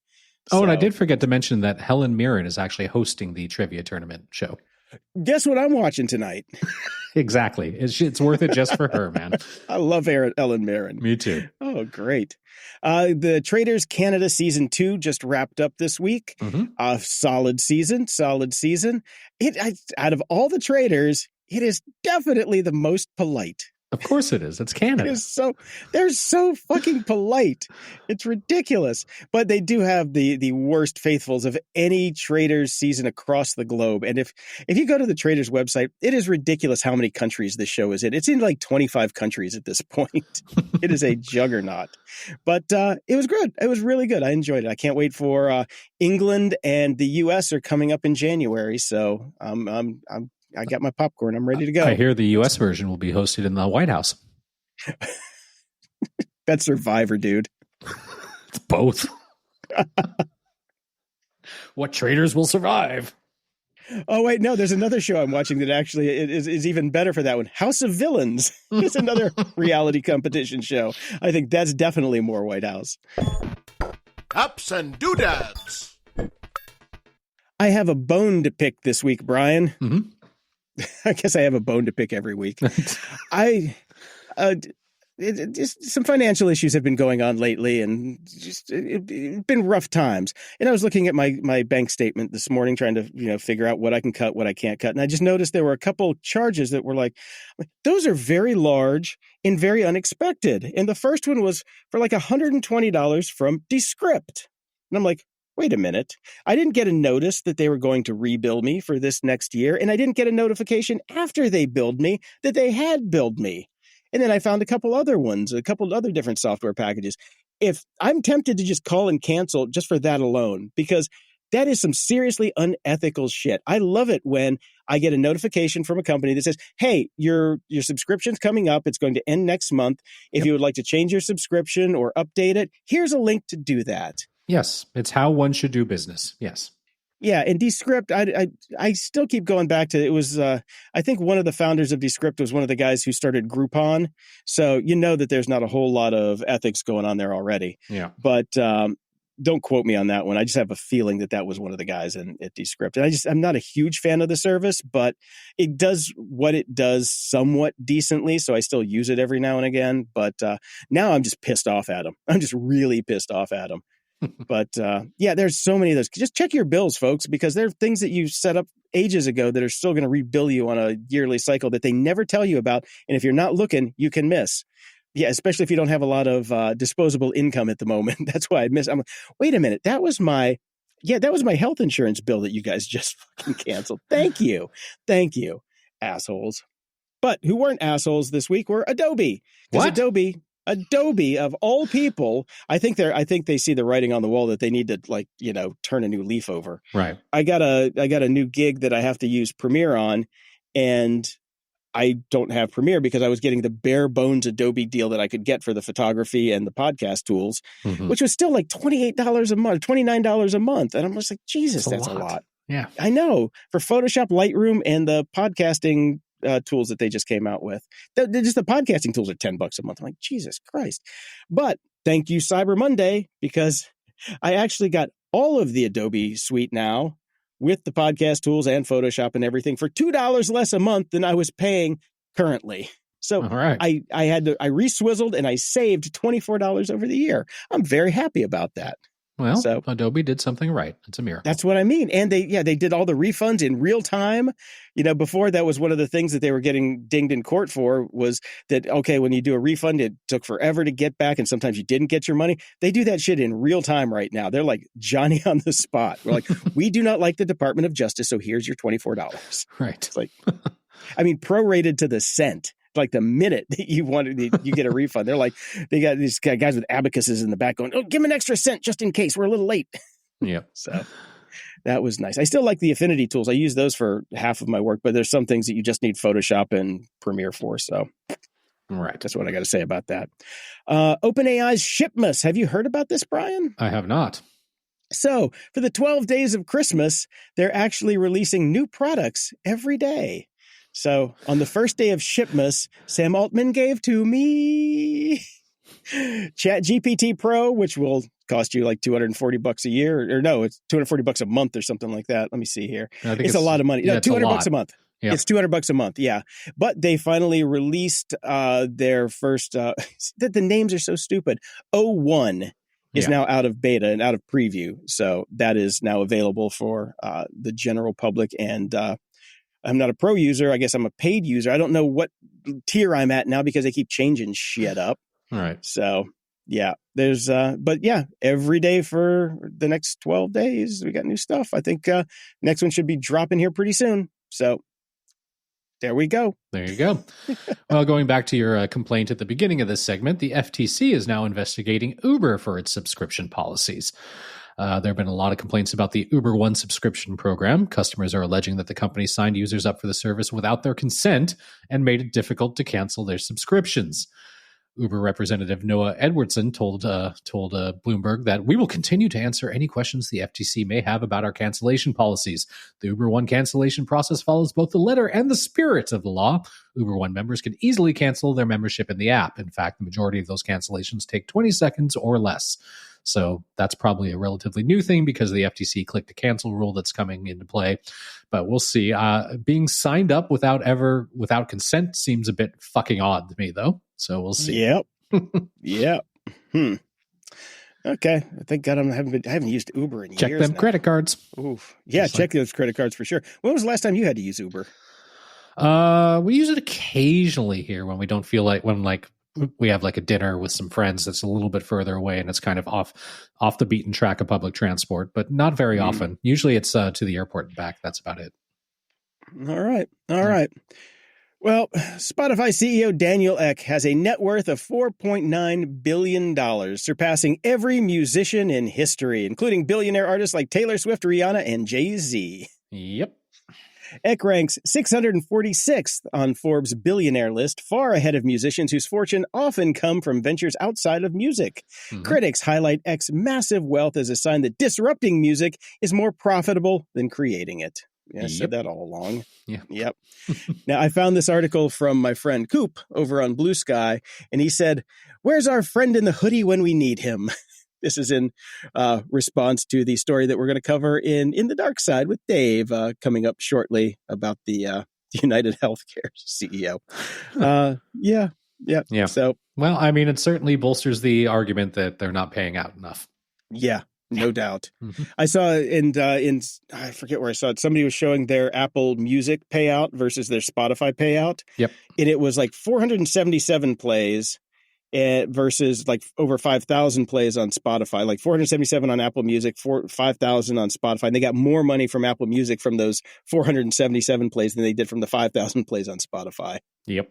Oh, and I did forget to mention that Helen Mirren is actually hosting the trivia tournament show. Guess what I'm watching tonight? Exactly. It's worth it just for her, man. I love Ellen Mirren. Me too. Oh, great. The Traders Canada Season 2 just wrapped up this week. Mm-hmm. Solid season. Out of all the traders, it is definitely the most polite. Of course it is. It's Canada. They're so fucking polite. It's ridiculous. But they do have the worst faithfuls of any Traders season across the globe. And if you go to the Traders website, it is ridiculous how many countries this show is in. It's in like 25 countries at this point. It is a juggernaut. But it was good. It was really good. I enjoyed it. I can't wait for England and the US are coming up in January. So I got my popcorn. I'm ready to go. I hear the U.S. version will be hosted in the White House. That's Survivor, dude. It's both. What traders will survive? Oh, wait, no, there's another show I'm watching that actually is even better for that one. House of Villains. It's another reality competition show. I think that's definitely more White House. Ups and doodads. I have a bone to pick this week, Brian. Mm-hmm. I guess I have a bone to pick every week. Just some financial issues have been going on lately, and it's been rough times. And I was looking at my bank statement this morning, trying to figure out what I can cut, what I can't cut. And I just noticed there were a couple charges that were like, those are very large and very unexpected. And the first one was for like $120 from Descript. And I'm like, wait a minute. I didn't get a notice that they were going to rebill me for this next year, and I didn't get a notification after they billed me that they had billed me. And then I found a couple other ones, a couple other different software packages. If I'm tempted to just call and cancel just for that alone, because that is some seriously unethical shit. I love it when I get a notification from a company that says, hey, your subscription's coming up. It's going to end next month. If you would like to change your subscription or update it, here's a link to do that. Yes, it's how one should do business. Yes. Yeah, and Descript, I still keep going back to, it was, I think one of the founders of Descript was one of the guys who started Groupon. So that there's not a whole lot of ethics going on there already. Yeah. But don't quote me on that one. I just have a feeling that was one of the guys at Descript. And I'm not a huge fan of the service, but it does what it does somewhat decently. So I still use it every now and again. But now I'm just pissed off at them. I'm just really pissed off at them. But there's so many of those. Just check your bills, folks, because there are things that you set up ages ago that are still going to rebill you on a yearly cycle that they never tell you about. And if you're not looking, you can miss. Yeah, especially if you don't have a lot of disposable income at the moment. That's why I miss. I'm like, wait a minute. That was my health insurance bill that you guys just fucking canceled. Thank you, assholes. But who weren't assholes this week were Adobe. What? Adobe of all people, I think they see the writing on the wall that they need to turn a new leaf over. Right. I got a new gig that I have to use Premiere on, and I don't have Premiere because I was getting the bare bones Adobe deal that I could get for the photography and the podcast tools, which was still like $28 a month, $29 a month. And I'm just like, Jesus, that's a lot. Yeah. I know, for Photoshop, Lightroom, and the podcasting tools that they just came out with. Just the podcasting tools are $10 a month. I'm like, Jesus Christ. But thank you, Cyber Monday, because I actually got all of the Adobe suite now with the podcast tools and Photoshop and everything for $2 less a month than I was paying currently. So all right. I re-swizzled and I saved $24 over the year. I'm very happy about that. Well, Adobe did something right. It's a miracle. That's what I mean. And they did all the refunds in real time. Before, that was one of the things that they were getting dinged in court for, was that, okay, when you do a refund, it took forever to get back and sometimes you didn't get your money. They do that shit in real time right now. They're like Johnny on the spot. We're like, we do not like the Department of Justice, so here's your $24. Right. It's like, prorated to the cent. Like the minute that you get a refund, they're like, they got these guys with abacuses in the back going, oh, give them an extra cent just in case we're a little late. Yeah. So that was nice. I still like the Affinity tools. I use those for half of my work, but there's some things that you just need Photoshop and Premiere for. So right. That's what I got to say about that. OpenAI's Shipmas. Have you heard about this, Brian? I have not. So for the 12 days of Christmas, they're actually releasing new products every day. So on the first day of Shipmas, Sam Altman gave to me. Chat GPT Pro, which will cost you like $240 a year, or no, it's $240 a month or something like that. Let me see here. I think It's a lot of money. Yeah, No, $200 a month. Yeah. It's $200 a month. Yeah. But they finally released their first, the names are so stupid. O1 is now out of beta and out of preview. So that is now available for the general public. And I'm not a pro user. I guess I'm a paid user. I don't know what tier I'm at now because they keep changing shit up. All right. So yeah, there's, but yeah, every day for the next 12 days, we got new stuff. I think next one should be dropping here pretty soon. So there we go. There you go. Well, going back to your complaint at the beginning of this segment, the FTC is now investigating Uber for its subscription policies. There have been a lot of complaints about the Uber One subscription program. Customers are alleging that the company signed users up for the service without their consent and made it difficult to cancel their subscriptions. Uber representative Noah Edwardson told Bloomberg that we will continue to answer any questions the FTC may have about our cancellation policies. The Uber One cancellation process follows both the letter and the spirit of the law. Uber One members can easily cancel their membership in the app. In fact, the majority of those cancellations take 20 seconds or less. So that's probably a relatively new thing because of the FTC click to cancel rule that's coming into play. But we'll see. Being signed up without consent seems a bit fucking odd to me, though. So we'll see. Yep. Yep. Okay. Thank God I haven't used Uber in years. Check them credit cards. Oof. Yeah, check those credit cards for sure. When was the last time you had to use Uber? We use it occasionally here when we don't feel like we have like a dinner with some friends that's a little bit further away and it's kind of off the beaten track of public transport, but not very often. Usually it's to the airport and back. That's about it. All right. Well, Spotify CEO Daniel Ek has a net worth of $4.9 billion, surpassing every musician in history, including billionaire artists like Taylor Swift, Rihanna, and Jay-Z. Yep. Ek ranks 646th on Forbes' billionaire list, far ahead of musicians whose fortune often come from ventures outside of music. Mm-hmm. Critics highlight Ek's massive wealth as a sign that disrupting music is more profitable than creating it. Yeah, I said that all along. Yeah. Yep. Now, I found this article from my friend Coop over on Blue Sky, and he said, "Where's our friend in the hoodie when we need him?" This is in response to the story that we're going to cover in The Dark Side with Dave coming up shortly about the United Healthcare CEO. Yeah. So, well, I mean, it certainly bolsters the argument that they're not paying out enough. Yeah. No doubt. Mm-hmm. I saw in I forget where I saw it. Somebody was showing their Apple Music payout versus their Spotify payout. Yep. And it was like 477 plays versus like over 5,000 plays on Spotify, like 477 on Apple Music, 5,000 on Spotify. And they got more money from Apple Music from those 477 plays than they did from the 5,000 plays on Spotify. Yep.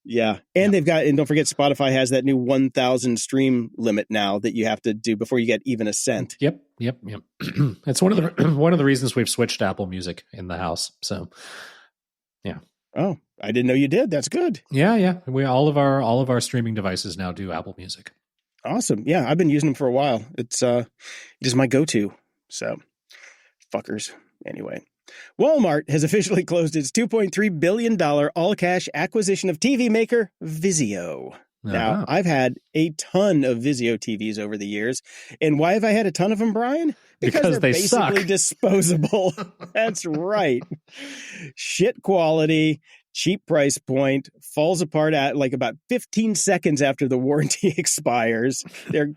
Yeah. And they've got, and don't forget, Spotify has that new 1,000 stream limit now that you have to do before you get even a cent. Yep. It's one of the reasons we've switched to Apple Music in the house. So, yeah. Oh, I didn't know you did. That's good. Yeah. We all of our streaming devices now do Apple Music. Awesome. Yeah, I've been using them for a while. It is my go-to. So, fuckers. Anyway. Walmart has officially closed its $2.3 billion all-cash acquisition of TV maker Vizio. Now, I've had a ton of Vizio TVs over the years. And why have I had a ton of them, Brian? Because they're they basically suck. Disposable. That's right. Shit quality, cheap price point, falls apart at like about 15 seconds after the warranty expires. They're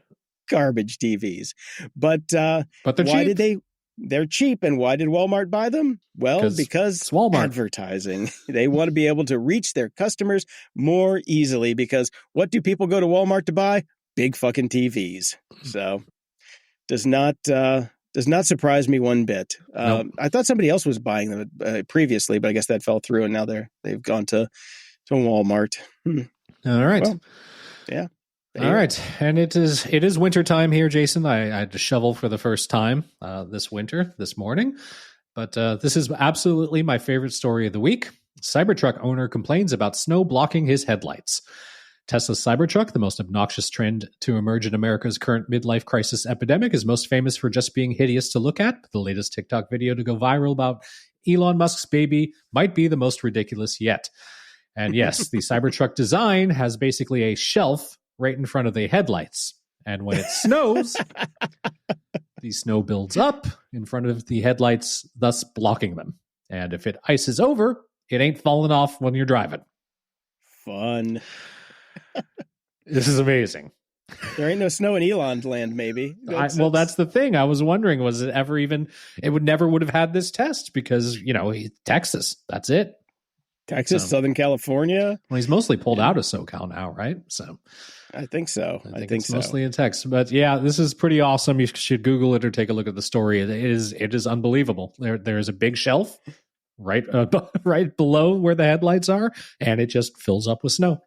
garbage TVs. But they're why cheap. They're cheap, and why did Walmart buy them? Well, because it's Walmart. Advertising. They want to be able to reach their customers more easily, because what do people go to Walmart to buy? Big fucking TVs. So does not surprise me one bit. Nope. I thought somebody else was buying them previously, but I guess that fell through, and now they've gone to Walmart. All right. Well, yeah. All right. And it is winter time here, Jason. I had to shovel for the first time this morning. But this is absolutely my favorite story of the week. Cybertruck owner complains about snow blocking his headlights. Tesla's Cybertruck, the most obnoxious trend to emerge in America's current midlife crisis epidemic, is most famous for just being hideous to look at. The latest TikTok video to go viral about Elon Musk's baby might be the most ridiculous yet. And yes, the Cybertruck design has basically a shelf right in front of the headlights. And when it snows, the snow builds up in front of the headlights, thus blocking them. And if it ices over, it ain't falling off when you're driving. Fun. This is amazing. There ain't no snow in Elon land, maybe. Well, that's the thing. I was wondering, was it ever even, it would never would have had this test because, Texas, that's it. Texas, Southern California. Well, he's mostly pulled out of SoCal now, right? So I think so. I think it's mostly in Texas. But yeah, this is pretty awesome. You should Google it or take a look at the story. It is unbelievable. There is a big shelf right below where the headlights are, and it just fills up with snow.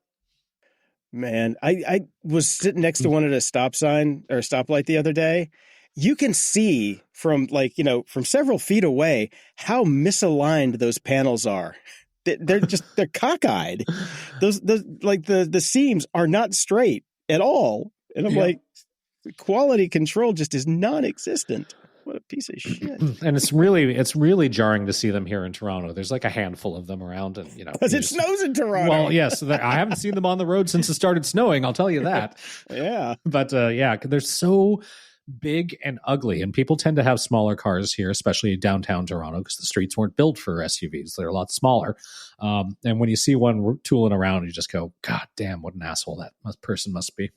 Man, I was sitting next to one at a stop sign or a stoplight the other day. You can see from from several feet away how misaligned those panels are. They're cockeyed. The seams are not straight at all. And I'm like, quality control just is non-existent. What a piece of shit. And it's really jarring to see them here in Toronto. There's like a handful of them around, and because it snows in Toronto. Well, yes, I haven't seen them on the road since it started snowing. I'll tell you that. Yeah, but they're so big and ugly, and people tend to have smaller cars here, especially downtown Toronto, because the streets weren't built for SUVs. They're a lot smaller. And when you see one tooling around, you just go, God damn, what an asshole that person must be.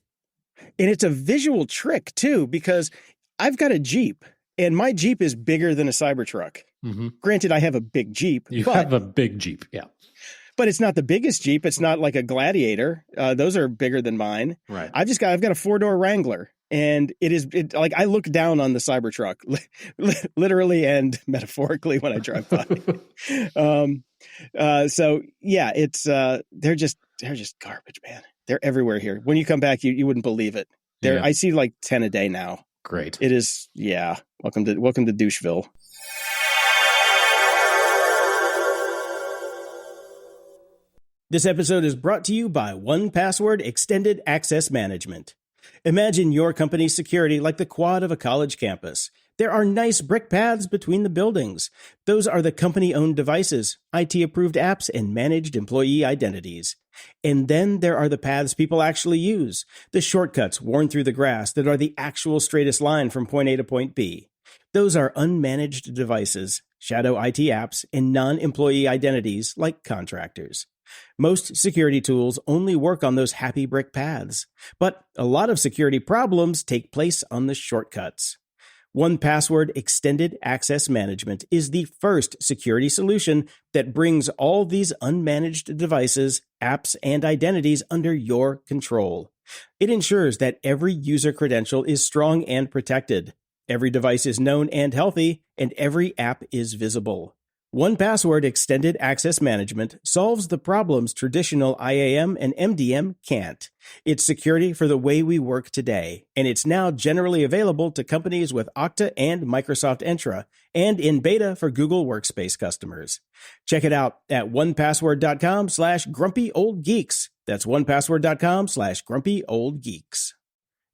And it's a visual trick too, because I've got a Jeep. And my Jeep is bigger than a Cybertruck. Mm-hmm. Granted, I have a big Jeep. You have a big Jeep, yeah. But it's not the biggest Jeep. It's not like a Gladiator. Those are bigger than mine. Right. I've got a 4-door Wrangler, and I look down on the Cybertruck, literally and metaphorically when I drive by. So yeah, it's they're just garbage, man. They're everywhere here. When you come back, you wouldn't believe it. I see like 10 a day now. Great. It is, yeah. Welcome to Doucheville. This episode is brought to you by 1Password Extended Access Management. Imagine your company's security like the quad of a college campus. There are nice brick paths between the buildings. Those are the company-owned devices, IT-approved apps, and managed employee identities. And then there are the paths people actually use, the shortcuts worn through the grass that are the actual straightest line from point A to point B. Those are unmanaged devices, shadow IT apps, and non-employee identities like contractors. Most security tools only work on those happy brick paths, but a lot of security problems take place on the shortcuts. 1Password Extended Access Management is the first security solution that brings all these unmanaged devices, apps, and identities under your control. It ensures that every user credential is strong and protected, every device is known and healthy, and every app is visible. 1Password Extended Access Management solves the problems traditional IAM and MDM can't. It's security for the way we work today, and it's now generally available to companies with Okta and Microsoft Entra, and in beta for Google Workspace customers. Check it out at 1password.com/grumpyoldgeeks. That's 1password.com/grumpyoldgeeks.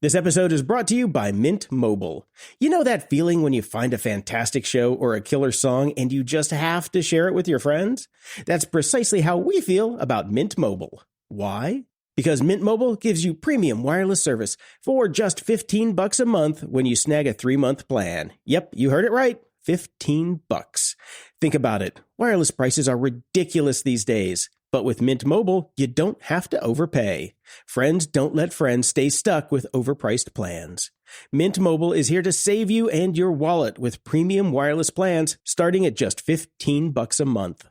This episode is brought to you by Mint Mobile. You know that feeling when you find a fantastic show or a killer song and you just have to share it with your friends? That's precisely how we feel about Mint Mobile. Why? Because Mint Mobile gives you premium wireless service for just $15 a month when you snag a 3-month plan. Yep, you heard it right. $15. Think about it. Wireless prices are ridiculous these days. But with Mint Mobile, you don't have to overpay. Friends don't let friends stay stuck with overpriced plans. Mint Mobile is here to save you and your wallet with premium wireless plans starting at just $15 a month.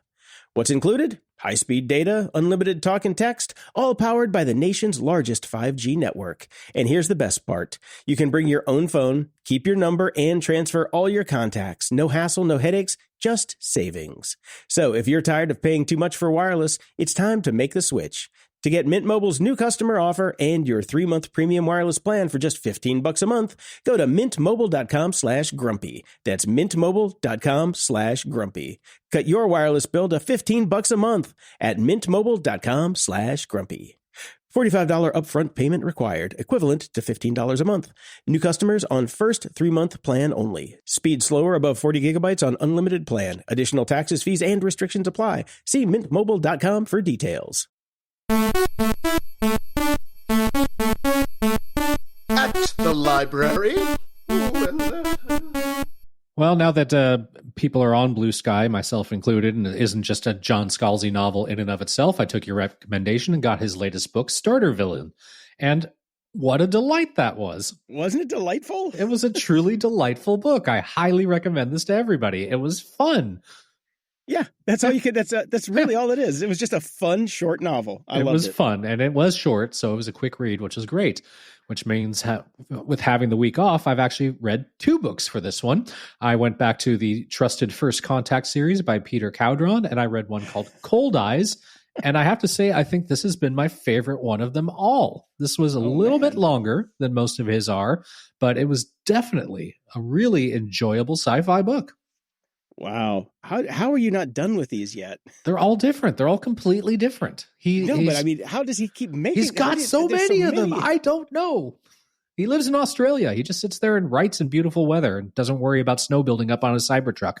What's included? High-speed data, unlimited talk and text, all powered by the nation's largest 5G network. And here's the best part. You can bring your own phone, keep your number, and transfer all your contacts. No hassle, no headaches, just savings. So if you're tired of paying too much for wireless, it's time to make the switch. To get Mint Mobile's new customer offer and your 3-month premium wireless plan for just $15 a month, go to mintmobile.com/grumpy. That's mintmobile.com/grumpy. Cut your wireless bill to $15 a month at mintmobile.com/grumpy. $45 upfront payment required, equivalent to $15 a month. New customers on first 3-month plan only. Speed slower above 40 gigabytes on unlimited plan. Additional taxes, fees, and restrictions apply. See mintmobile.com for details. library. Well, now that people are on Blue Sky, myself included, and it isn't just a John Scalzi novel in and of itself, I took your recommendation and got his latest book, Starter Villain. And what a delight that was. Wasn't it delightful? It was a truly delightful book. I highly recommend this to everybody. It was fun. Yeah, that's all you could. That's really all it is. It was just a fun, short novel. I loved it. It was fun, and it was short, so it was a quick read, which was great. Which means with having the week off, I've actually read 2 books for this one. I went back to the Trusted First Contact series by Peter Cowdron, and I read one called Cold Eyes. And I have to say, I think this has been my favorite one of them all. This was a little bit longer than most of his are, but it was definitely a really enjoyable sci-fi book. Wow. How are you not done with these yet? They're all different. They're all completely different. But I mean, how does he keep making? He's got so many of them. I don't know. He lives in Australia. He just sits there and writes in beautiful weather and doesn't worry about snow building up on his Cybertruck.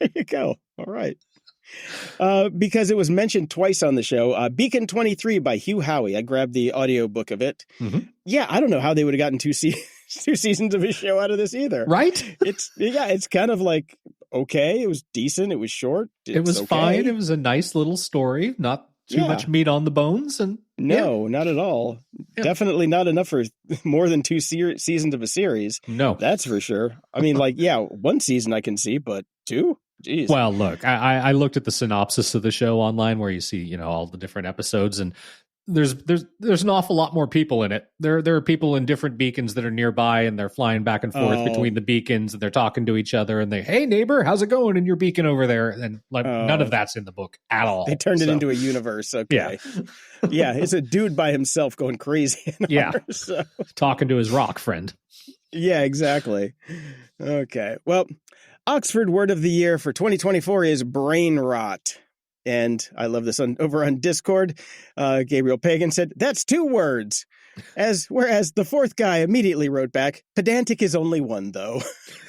There you go. All right. Because it was mentioned twice on the show, Beacon 23 by Hugh Howey. I grabbed the audiobook of it. Mm-hmm. Yeah, I don't know how they would have gotten 2 seasons of his show out of this either. Right? It's kind of like, okay, it was decent. It was short. It was okay. Fine. It was a nice little story. Not too much meat on the bones. And no, not at all. Yeah. Definitely not enough for more than 2 seasons of a series. No. That's for sure. I mean, 1 season I can see, but 2? Jeez. Well, look, I looked at the synopsis of the show online where you see, all the different episodes, and there's an awful lot more people in it. There are people in different beacons that are nearby, and they're flying back and forth between the beacons, and they're talking to each other, and hey neighbor, how's it going in your beacon over there? And none of that's in the book at all. They turned it into a universe. Okay. Yeah, it's a dude by himself going crazy. Talking to his rock friend. Yeah, exactly. Okay. Well, Oxford word of the year for 2024 is brain rot. And I love this over on Discord. Gabriel Pagan said, that's 2 words. Whereas the 4th guy immediately wrote back, pedantic is only 1, though.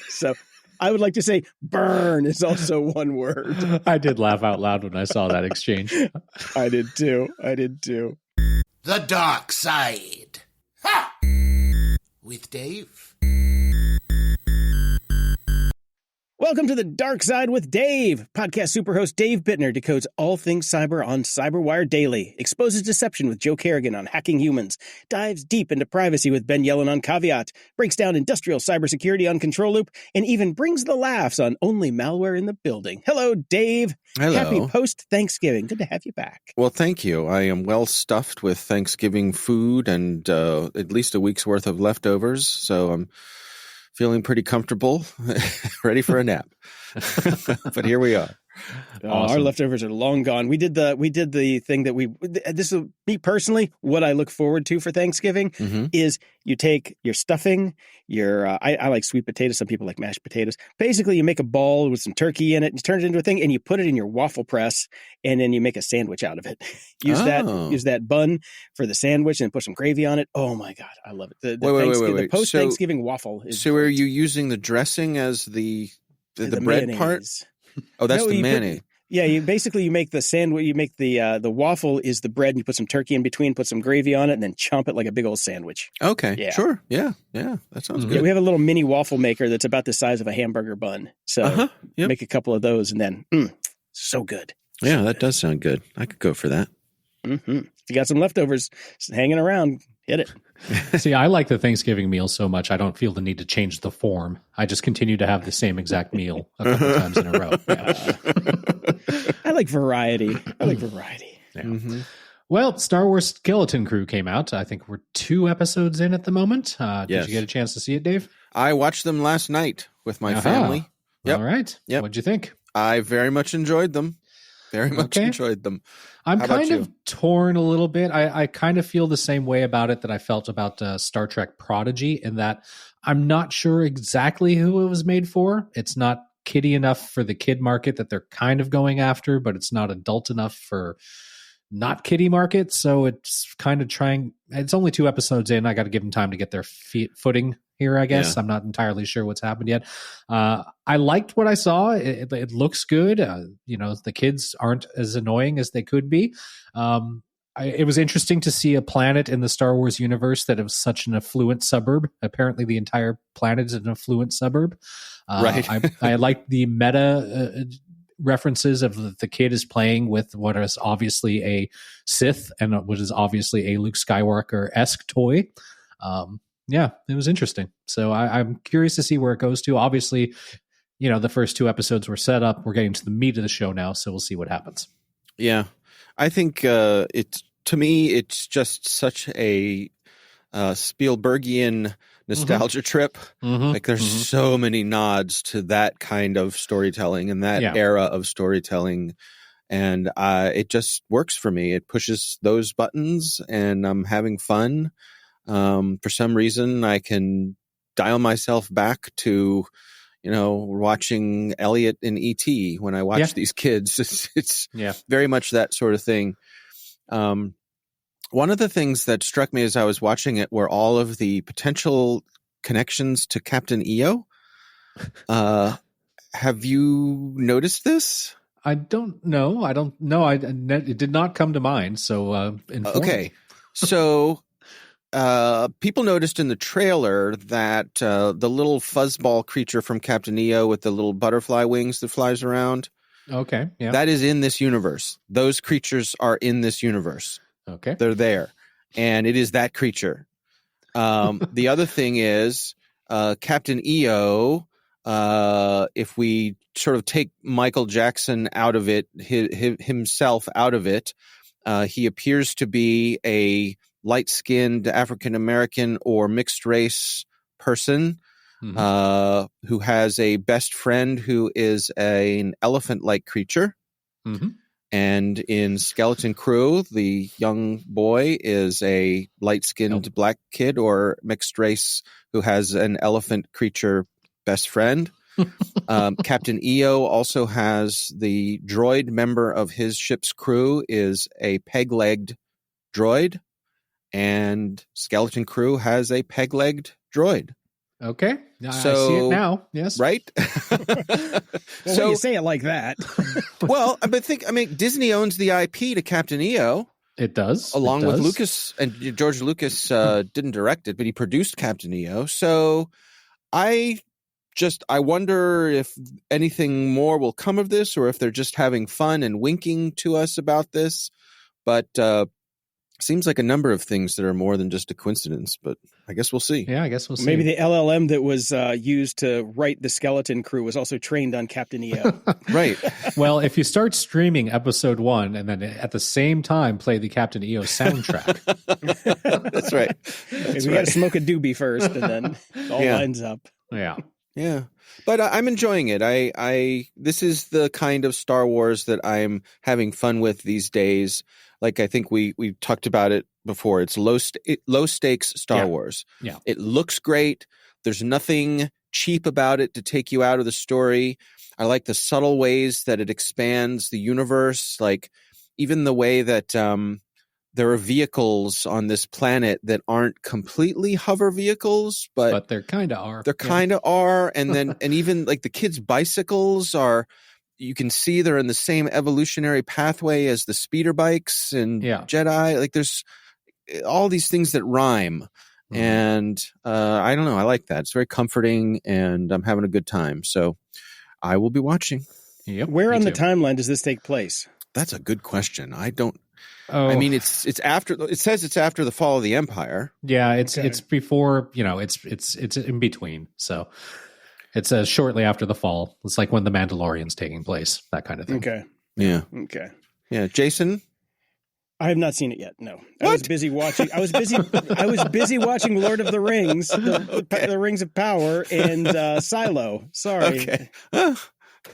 So I would like to say burn is also 1 word. I did laugh out loud when I saw that exchange. I did too. The Dark Side. Ha! With Dave. Welcome to The Dark Side with Dave. Podcast superhost Dave Bittner decodes all things cyber on CyberWire Daily, exposes deception with Joe Kerrigan on hacking humans, dives deep into privacy with Ben Yellen on Caveat, breaks down industrial cybersecurity on Control Loop, and even brings the laughs on Only Malware in the Building. Hello, Dave. Hello. Happy post-Thanksgiving. Good to have you back. Well, thank you. I am well stuffed with Thanksgiving food and at least a week's worth of leftovers, so I'm feeling pretty comfortable, ready for a nap. But here we are. Awesome. Our leftovers are long gone. We did the thing that this is me personally, what I look forward to for Thanksgiving is you take your stuffing, I like sweet potatoes. Some people like mashed potatoes. Basically, you make a ball with some turkey in it, you turn it into a thing, and you put it in your waffle press, and then you make a sandwich out of it. Use that bun for the sandwich and put some gravy on it. Oh my God, I love it. The post-Thanksgiving waffle is so are you using the dressing as the bread mayonnaise part? Oh, that's the mayonnaise. You make the sandwich. You make the waffle is the bread, and you put some turkey in between, put some gravy on it, and then chomp it like a big old sandwich. Okay, yeah. Sure, yeah, that sounds good. Yeah, we have a little mini waffle maker that's about the size of a hamburger bun. So make a couple of those, and then so good. Yeah, that does sound good. I could go for that. Mm-hmm. If you got some leftovers hanging around, hit it. See, I like the Thanksgiving meal so much, I don't feel the need to change the form. I just continue to have the same exact meal a couple times in a row. I like variety. Yeah. Mm-hmm. Well, Star Wars Skeleton Crew came out. I think we're 2 episodes in at the moment. Did you get a chance to see it, Dave? I watched them last night with my family. Yep. All right. Yep. What'd you think? I very much enjoyed them. Enjoyed them. I'm kind of torn a little bit. I kind of feel the same way about it that I felt about Star Trek Prodigy, in that I'm not sure exactly who it was made for. It's not kiddie enough for the kid market that they're kind of going after, but it's not adult enough for not kiddie market. So it's kind of trying. It's only 2 episodes in. I got to give them time to get their footing here, I guess. Yeah. I'm not entirely sure what's happened yet. I liked what I saw. It looks good. The kids aren't as annoying as they could be. it was interesting to see a planet in the Star Wars universe that was such an affluent suburb. Apparently, the entire planet is an affluent suburb. Right. I like the meta references of the kid is playing with what is obviously a Sith and what is obviously a Luke Skywalker-esque toy. Yeah, it was interesting. So I'm curious to see where it goes to. Obviously, the first 2 episodes were set up. We're getting to the meat of the show now, so we'll see what happens. Yeah. I think to me, it's just such a Spielbergian nostalgia trip. Like there's so many nods to that kind of storytelling and that era of storytelling. And it just works for me. It pushes those buttons and I'm having fun. For some reason, I can dial myself back to, watching Elliot and E.T. when I watch these kids. It's very much that sort of thing. One of the things that struck me as I was watching it were all of the potential connections to Captain EO. Have you noticed this? I don't know. It did not come to mind. So, okay. So, people noticed in the trailer that the little fuzzball creature from Captain EO with the little butterfly wings that flies around. Okay. Yeah. That is in this universe. Those creatures are in this universe. Okay. They're there. And it is that creature. The other thing is Captain EO, if we sort of take Michael Jackson out of it, himself out of it, he appears to be a light-skinned African-American or mixed race person who has a best friend who is an elephant-like creature. And in Skeleton Crew, the young boy is a light-skinned black kid or mixed race who has an elephant creature best friend. Captain EO also has the droid member of his ship's crew is a peg-legged droid, and Skeleton Crew has a peg-legged droid. Okay. I see it now. Yes. Right? Well, when you say it like that. Well, Disney owns the IP to Captain EO. It does. Along with Lucas, and George Lucas didn't direct it, but he produced Captain EO. So I wonder if anything more will come of this or if they're just having fun and winking to us about this. But seems like a number of things that are more than just a coincidence, but I guess we'll see. Yeah, I guess we'll see. Maybe the LLM that was used to write the Skeleton Crew was also trained on Captain EO. Right. Well, if you start streaming episode 1 and then at the same time play the Captain EO soundtrack. That's right. We got to smoke a doobie first and then it all lines up. Yeah. Yeah. But I'm enjoying it. This is the kind of Star Wars that I'm having fun with these days. Like I think we talked about it before. It's low stakes Star Wars. Yeah. It looks great. There's nothing cheap about it to take you out of the story. I like the subtle ways that it expands the universe. Like even the way that there are vehicles on this planet that aren't completely hover vehicles, but they kind of are. They kind of are. And then, and even like the kids' bicycles are, you can see they're in the same evolutionary pathway as the speeder bikes and Jedi. Like there's all these things that rhyme. And I don't know. I like that. It's very comforting and I'm having a good time. So I will be watching. Yep. Where on the timeline does this take place? That's a good question. I don't. I mean, it's after. It says it's after the fall of the Empire. Yeah, it's before. It's in between. So it's shortly after the fall. It's like when the Mandalorian's taking place. That kind of thing. Okay. Yeah. Okay. Yeah, Jason. I have not seen it yet. No, I was busy watching. I was busy watching Lord of the Rings, the Rings of Power, and Silo. Sorry. Okay.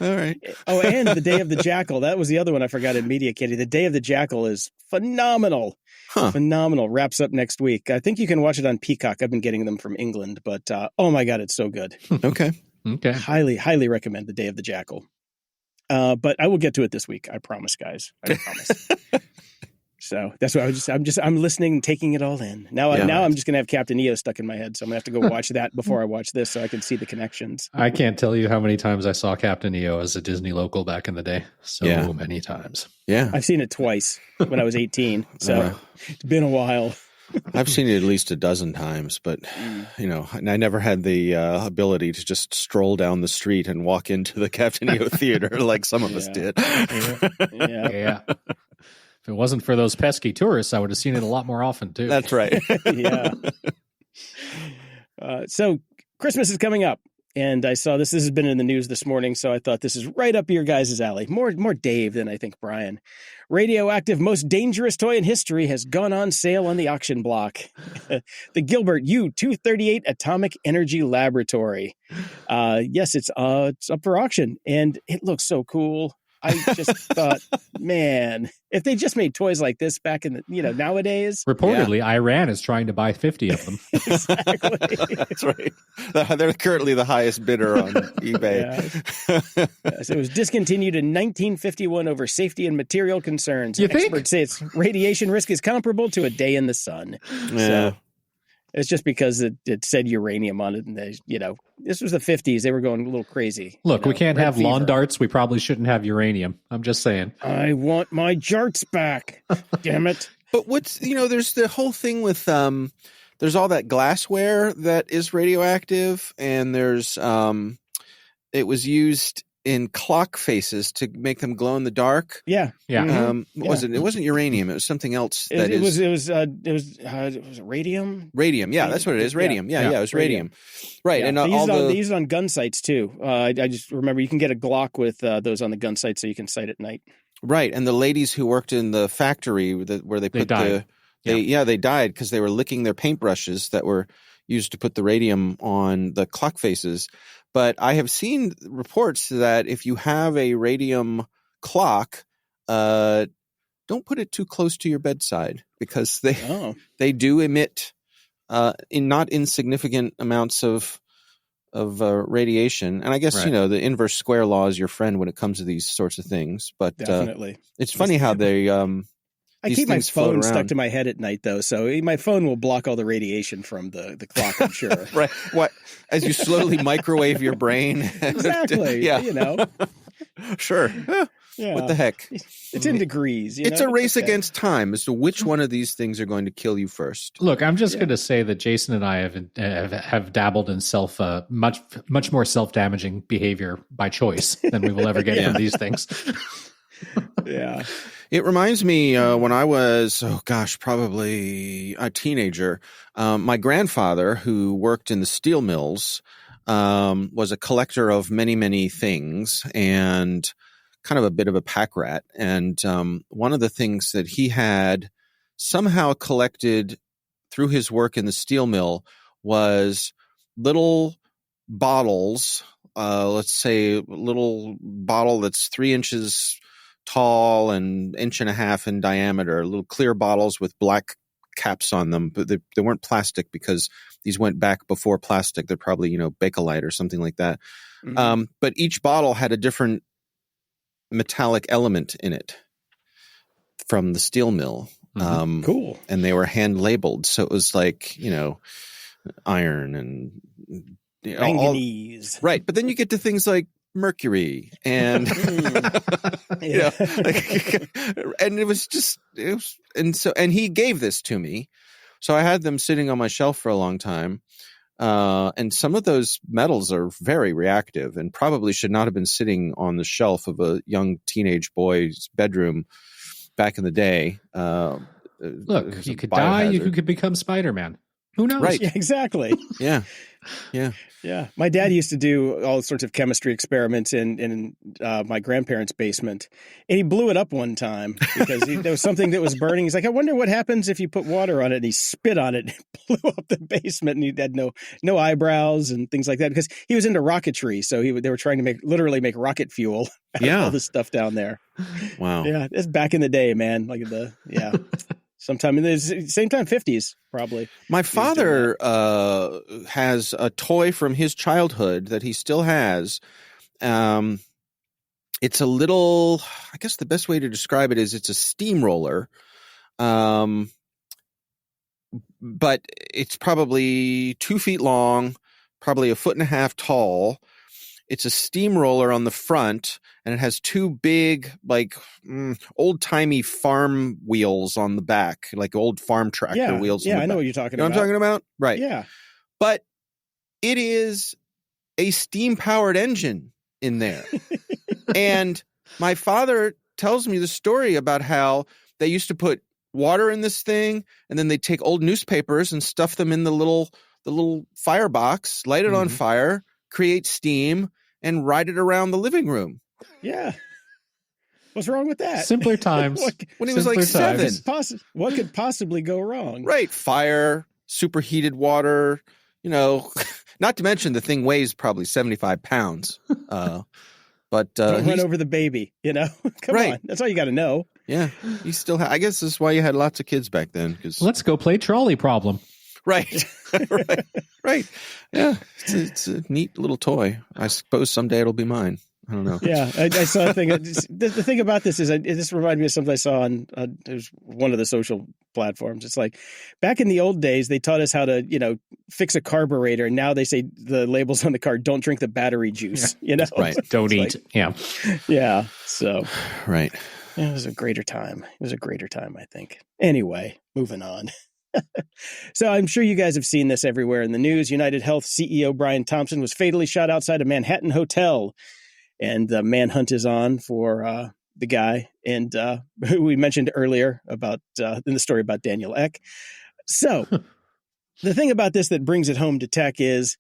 All right. Oh, and The Day of the Jackal. That was the other one I forgot in Media Kitty. The Day of the Jackal is phenomenal. Phenomenal. Wraps up next week. I think you can watch it on Peacock. I've been getting them from England, but oh my God, it's so good. Okay. Highly, highly recommend The Day of the Jackal. But I will get to it this week. I promise, guys. I promise. So that's why I'm listening, taking it all in. Now I'm just going to have Captain EO stuck in my head. So I'm going to have to go watch that before I watch this so I can see the connections. I can't tell you how many times I saw Captain EO as a Disney local back in the day. So many times. Yeah. I've seen it twice when I was 18. So it's been a while. I've seen it at least a dozen times, but I never had the ability to just stroll down the street and walk into the Captain EO theater like some of us did. Yeah. If it wasn't for those pesky tourists, I would have seen it a lot more often too. That's right. Yeah. So Christmas is coming up, and I saw this has been in the news this morning, so I thought this is right up your guys' alley. More Dave than I think Brian. Radioactive most dangerous toy in history has gone on sale on the auction block. The Gilbert U-238 Atomic Energy Laboratory. Yes, it's up for auction, and it looks so cool. I just thought, man, if they just made toys like this back in the, nowadays. Reportedly, Iran is trying to buy 50 of them. Exactly. That's right. They're currently the highest bidder on eBay. Yes, it was discontinued in 1951 over safety and material concerns. You think? Experts say its radiation risk is comparable to a day in the sun. Yeah. So it's just because it said uranium on it, and this was the 50s. They were going a little crazy. Look, we can't have lawn fever. darts. We probably shouldn't have uranium. I'm just saying. I want my jarts back. Damn it. But there's the whole thing with there's all that glassware that is radioactive, and there's it was used in clock faces to make them glow in the dark. Yeah. What was it? It wasn't uranium. It was something else. It was radium. Radium. Yeah, that's what it is. Radium. Yeah, it was radium. Right. Yeah. And they use it on gun sites too. I just remember you can get a Glock with those on the gun site so you can sight at night. Right. And the ladies who worked in the factory where they put they died because they were licking their paintbrushes that were used to put the radium on the clock faces. But I have seen reports that if you have a radium clock, don't put it too close to your bedside because they do emit in not insignificant amounts of radiation. And I guess the inverse square law is your friend when it comes to these sorts of things. But definitely, it's funny how they. I keep my phone stuck to my head at night, though, so my phone will block all the radiation from the clock, I'm sure. Right. What? As you slowly microwave your brain? Exactly. Yeah. Sure. Yeah. What the heck? It's in degrees. It's a race against time as to which one of these things are going to kill you first. Look, I'm just going to say that Jason and I have dabbled in much more self-damaging behavior by choice than we will ever get from these things. Yeah. It reminds me when I was, probably a teenager, my grandfather, who worked in the steel mills, was a collector of many, many things and kind of a bit of a pack rat. And one of the things that he had somehow collected through his work in the steel mill was little bottles, let's say a little bottle that's 3 inches tall and 1.5 inches in diameter, little clear bottles with black caps on them, but they weren't plastic because these went back before plastic. They're probably, Bakelite or something like that. Mm-hmm. But each bottle had a different metallic element in it from the steel mill. Mm-hmm. Cool. And they were hand labeled. So it was like, iron and manganese. Right. But then you get to things like mercury and and he gave this to me, so I had them sitting on my shelf for a long time, and some of those metals are very reactive and probably should not have been sitting on the shelf of a young teenage boy's bedroom back in the day. Look, you could die, you could become Spider-Man. Who knows? Right. Yeah, exactly. Yeah. My dad used to do all sorts of chemistry experiments in my grandparents' basement, and he blew it up one time because there was something that was burning. He's like, I wonder what happens if you put water on it, and he spit on it and blew up the basement, and he had no eyebrows and things like that because he was into rocketry. So they were trying to literally make rocket fuel out of all this stuff down there. Wow. Yeah, it's back in the day, man. Sometime in the same time, 50s, probably. My father has a toy from his childhood that he still has. It's a little, I guess the best way to describe it is it's a steamroller. But it's probably 2 feet long, probably 1.5 feet tall. It's a steamroller on the front, and it has 2 big, like old-timey farm wheels on the back, like old farm tractor wheels. Yeah, on the I know back. what you're talking You know about. what I'm talking about? Right. Yeah. But it is a steam-powered engine in there. And my father tells me the story about how they used to put water in this thing, and then they take old newspapers and stuff them in the little firebox, light it on fire, create steam, and ride it around the living room. Yeah. What's wrong with that? Simpler times. When he was like 7. What could possibly go wrong? Right. Fire, superheated water, not to mention the thing weighs probably 75 pounds. But don't run over the baby, Come on. That's all you got to know. Yeah. He still I guess this is why you had lots of kids back then. Let's go play trolley problem. Right. right. Yeah. It's a neat little toy. I suppose someday it'll be mine. I don't know. Yeah. I saw a thing. The thing about this is this reminded me of something I saw on one of the social platforms. It's like back in the old days, they taught us how to, fix a carburetor. And now they say the labels on the car, don't drink the battery juice, Right. Don't eat. Yeah. Yeah. So. Right. It was a greater time. I think. Anyway, moving on. So I'm sure you guys have seen this everywhere in the news. United Health CEO Brian Thompson was fatally shot outside a Manhattan hotel, and the manhunt is on for the guy and who we mentioned earlier about in the story about Daniel Ek. So the thing about this that brings it home to tech is,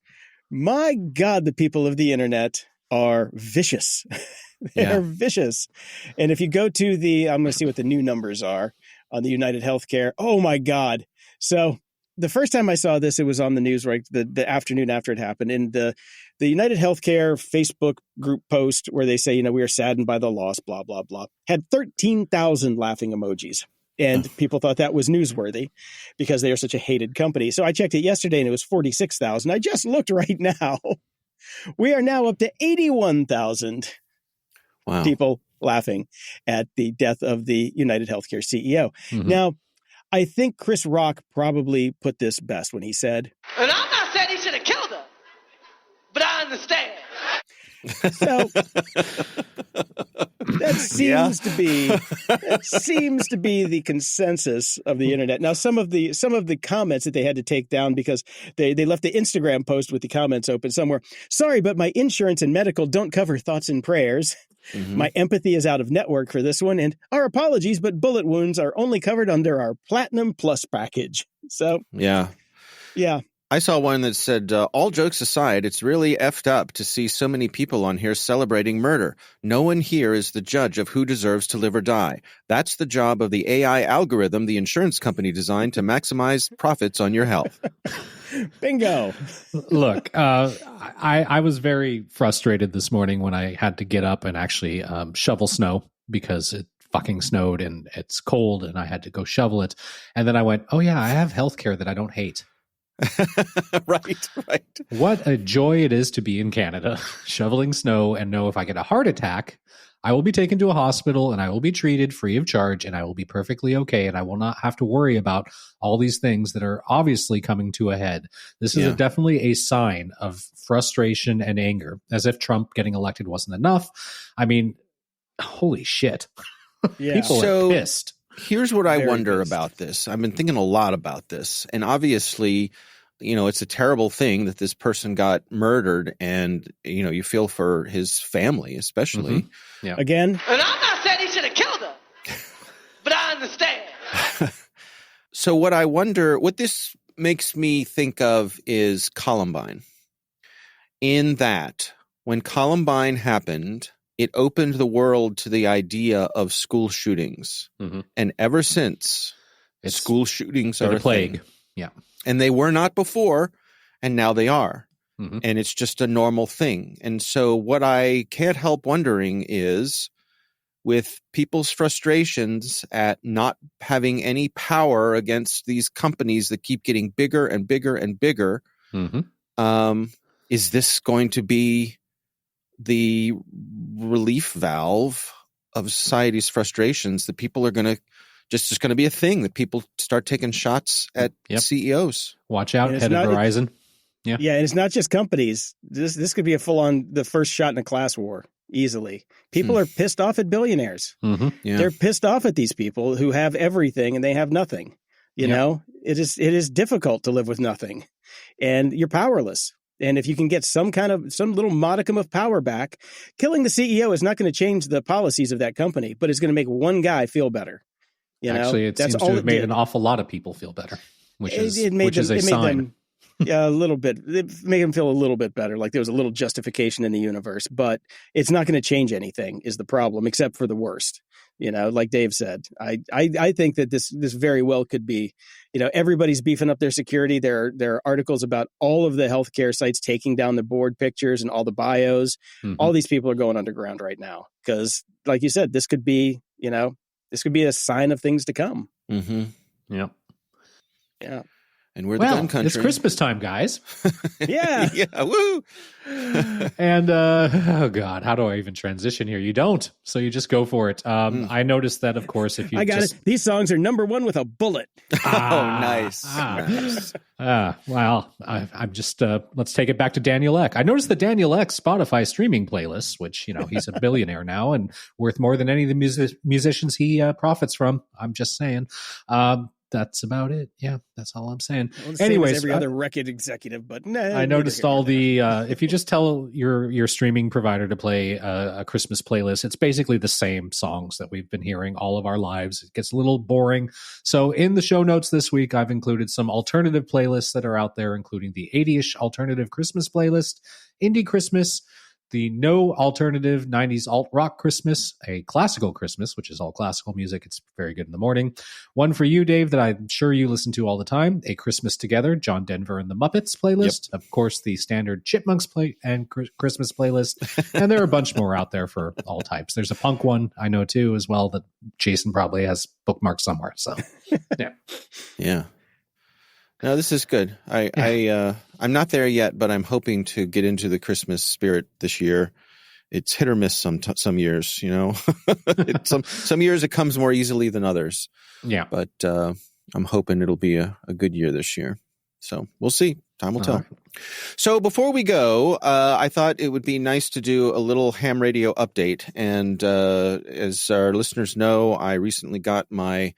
my God, the people of the internet are vicious. They're vicious. And if you go to I'm going to see what the new numbers are on the United Healthcare. Oh my God. So the first time I saw this, it was on the news, right? The afternoon after it happened. And the United Healthcare Facebook group post where they say, we are saddened by the loss, blah, blah, blah, had 13,000 laughing emojis. And people thought that was newsworthy because they are such a hated company. So I checked it yesterday and it was 46,000. I just looked right now. We are now up to 81,000. Wow. People laughing at the death of the United Healthcare CEO. Mm-hmm. Now, I think Chris Rock probably put this best when he said, And I'm not saying he should have killed her, but I understand. So that seems to be the consensus of the internet. Now, some of the comments that they had to take down because they left the Instagram post with the comments open somewhere. Sorry, but my insurance and medical don't cover thoughts and prayers. Mm-hmm. My empathy is out of network for this one, and our apologies, but bullet wounds are only covered under our Platinum Plus package. So yeah. I saw one that said, all jokes aside, it's really effed up to see so many people on here celebrating murder. No one here is the judge of who deserves to live or die. That's the job of the AI algorithm the insurance company designed to maximize profits on your health. Bingo. Look, I was very frustrated this morning when I had to get up and actually shovel snow because it fucking snowed and it's cold and I had to go shovel it. And then I went, oh yeah, I have healthcare that I don't hate. Right. What a joy it is to be in Canada, shoveling snow and know if I get a heart attack, I will be taken to a hospital and I will be treated free of charge and I will be perfectly okay. And I will not have to worry about all these things that are obviously coming to a head. This is definitely a sign of frustration and anger, as if Trump getting elected wasn't enough. I mean, holy shit. Yeah. People are pissed. Here's what I wonder about this. I've been thinking a lot about this. And obviously, it's a terrible thing that this person got murdered and, you feel for his family, especially. Mm-hmm. Yeah. Again. And I'm not saying he should have killed her, but I understand. So what this makes me think of is Columbine. In that, when Columbine happened, it opened the world to the idea of school shootings. Mm-hmm. And ever since, school shootings are a plague. Thing. Yeah. And they were not before, and now they are. Mm-hmm. And it's just a normal thing. And so what I can't help wondering is, with people's frustrations at not having any power against these companies that keep getting bigger and bigger and bigger, mm-hmm. Is this going to be the relief valve of society's frustrations that people are going to just going to be a thing that people start taking shots at CEOs. Watch out, head of Verizon. Yeah, and it's not just companies. This could be a full-on the first shot in a class war easily. People are pissed off at billionaires. Mm-hmm. Yeah. They're pissed off at these people who have everything and they have nothing. You know, it is difficult to live with nothing, and you're powerless. And if you can get some little modicum of power back, killing the CEO is not going to change the policies of that company, but it's going to make one guy feel better. Actually, it seems to have made an awful lot of people feel better, which is a sign. Yeah, a little bit. It made them feel a little bit better, like there was a little justification in the universe, but it's not going to change anything is the problem, except for the worst. You know, like Dave said, I think that this very well could be, you know, everybody's beefing up their security. There are articles about all of the healthcare sites taking down the board pictures and all the bios. Mm-hmm. All these people are going underground right now because, like you said, this could be a sign of things to come. Mm-hmm. Yeah. Yeah. And we're the gun country. It's Christmas time, guys. Yeah. Yeah. Woo. And oh God, how do I even transition here? You don't, so you just go for it. I noticed that, of course, if you it. These songs are number one with a bullet. Nice. Well, I'm just let's take it back to Daniel Ek. I noticed that Daniel Ek's Spotify streaming playlists, which, you know, he's a billionaire now and worth more than any of the musicians he profits from. I'm just saying. That's about it. Yeah, that's all I'm saying. Well, anyways, every other record executive, but I noticed all the if you just tell your streaming provider to play a Christmas playlist, it's basically the same songs that we've been hearing all of our lives. It gets a little boring. So in the show notes this week, I've included some alternative playlists that are out there, including the 80ish alternative Christmas playlist, Indie Christmas, the no alternative 90s alt rock Christmas, a classical Christmas, which is all classical music. It's very good in the morning. One for you, Dave, that I'm sure you listen to all the time, A Christmas Together, John Denver and the Muppets playlist. Yep. Of course, the standard Chipmunks Christmas playlist. And there are a bunch more out there for all types. There's a punk one I know too as well that Jason probably has bookmarked somewhere. So, yeah. Yeah. No, this is good. I'm not there yet, but I'm hoping to get into the Christmas spirit this year. It's hit or miss some years, you know. some years it comes more easily than others. Yeah, but I'm hoping it'll be a good year this year. So we'll see. Time will tell. Right. So before we go, I thought it would be nice to do a little ham radio update. And as our listeners know, I recently got my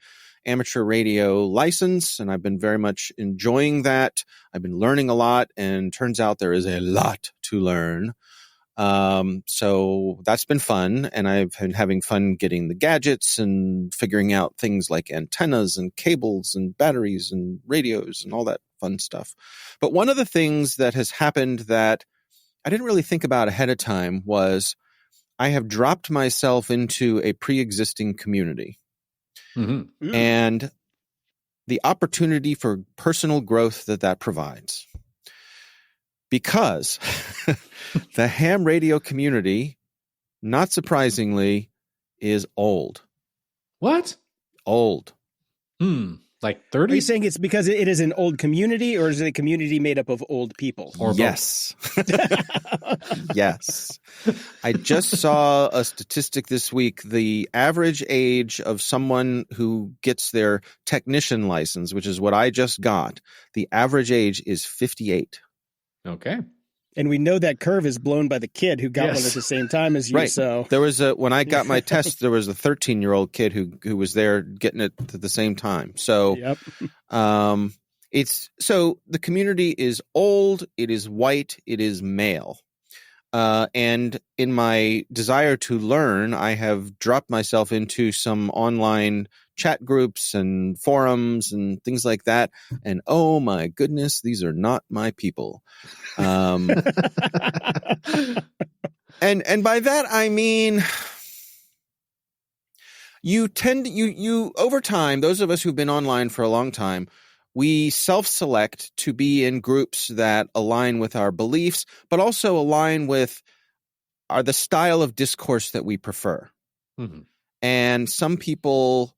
amateur radio license, and I've been very much enjoying that. I've been learning a lot, and turns out there is a lot to learn. So that's been fun, and I've been having fun getting the gadgets and figuring out things like antennas and cables and batteries and radios and all that fun stuff. But one of the things that has happened that I didn't really think about ahead of time was I have dropped myself into a pre-existing community. Mm-hmm. And the opportunity for personal growth that provides. Because the ham radio community, not surprisingly, is old. What? Old. Like 30? Are you saying it's because it is an old community, or is it a community made up of old people? Or yes. Yes. I just saw a statistic this week. The average age of someone who gets their technician license, which is what I just got, the average age is 58. Okay. And we know that curve is blown by the kid who got one at the same time as you. Right. So there was when I got my test, there was a 13-year-old kid who was there getting it at the same time. So, yep. The community is old. It is white. It is male. And in my desire to learn, I have dropped myself into some online chat groups and forums and things like that. And oh my goodness, these are not my people. And by that, I mean, you over time, those of us who've been online for a long time, we self-select to be in groups that align with our beliefs, but also align with the style of discourse that we prefer. Mm-hmm. And some people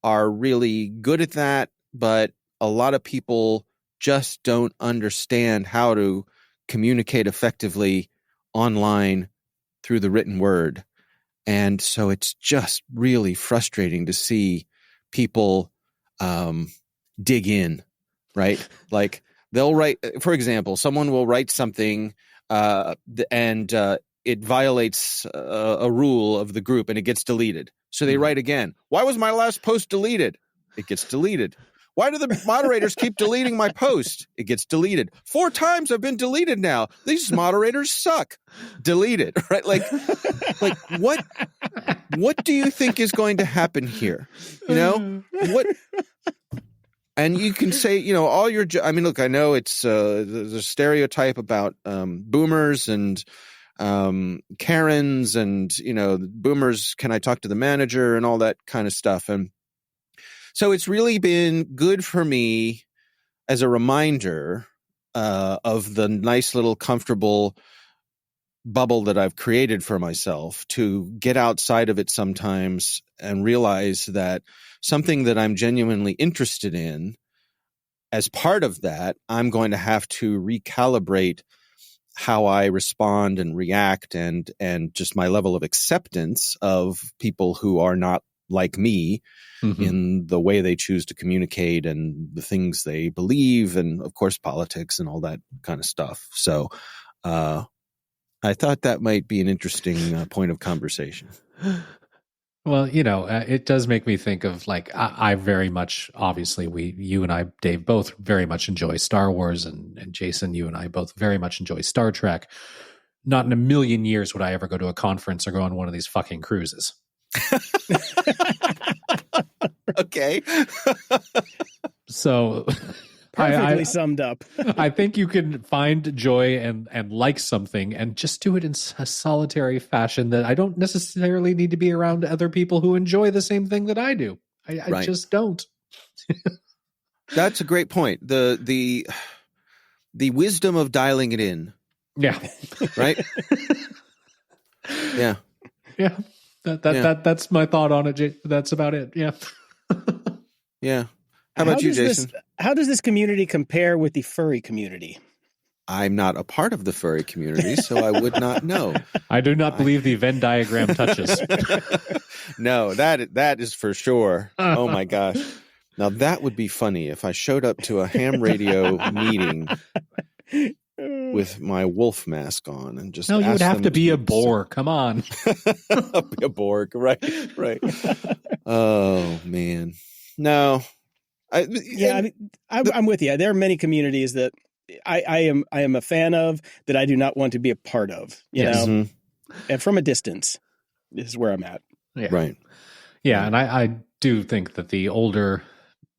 are really good at that, but a lot of people just don't understand how to communicate effectively online through the written word. And so it's just really frustrating to see people dig in, right? Like they'll write, for example, someone will write something and it violates a rule of the group and it gets deleted. So they write again. Why was my last post deleted? It gets deleted. Why do the moderators keep deleting my post? It gets deleted. 4 times I've been deleted now. These moderators suck. Deleted, right? Like what do you think is going to happen here? You know, what? And you can say, all your, I mean, look, I know it's there's a stereotype about boomers and Karens and, boomers, can I talk to the manager and all that kind of stuff. And so it's really been good for me as a reminder of the nice little comfortable bubble that I've created for myself to get outside of it sometimes and realize that something that I'm genuinely interested in, as part of that, I'm going to have to recalibrate how I respond and react and just my level of acceptance of people who are not like me in the way they choose to communicate and the things they believe and, of course, politics and all that kind of stuff. So I thought that might be an interesting point of conversation. Well, it does make me think of I very much, obviously you and I, Dave, both very much enjoy Star Wars and Jason, you and I both very much enjoy Star Trek. Not in a million years would I ever go to a conference or go on one of these fucking cruises. Okay. So perfectly summed up. I think you can find joy and like something and just do it in a solitary fashion that I don't necessarily need to be around other people who enjoy the same thing that I do. I just don't. That's a great point. The wisdom of dialing it in. Yeah. Right? Yeah. Yeah. That's my thought on it. That's about it. Yeah. Yeah. How about you, Jason? How does this community compare with the furry community? I'm not a part of the furry community, so I would not know. I do not believe the Venn diagram touches. No, that is for sure. Oh my gosh. Now that would be funny if I showed up to a ham radio meeting with my wolf mask on and just no, you would have to be a boar. Come on. Be a Borg, right. Oh man. No. I'm with you. There are many communities that I am a fan of that I do not want to be a part of. You know, and from a distance is where I'm at. Yeah. Right. Yeah, and I do think that the older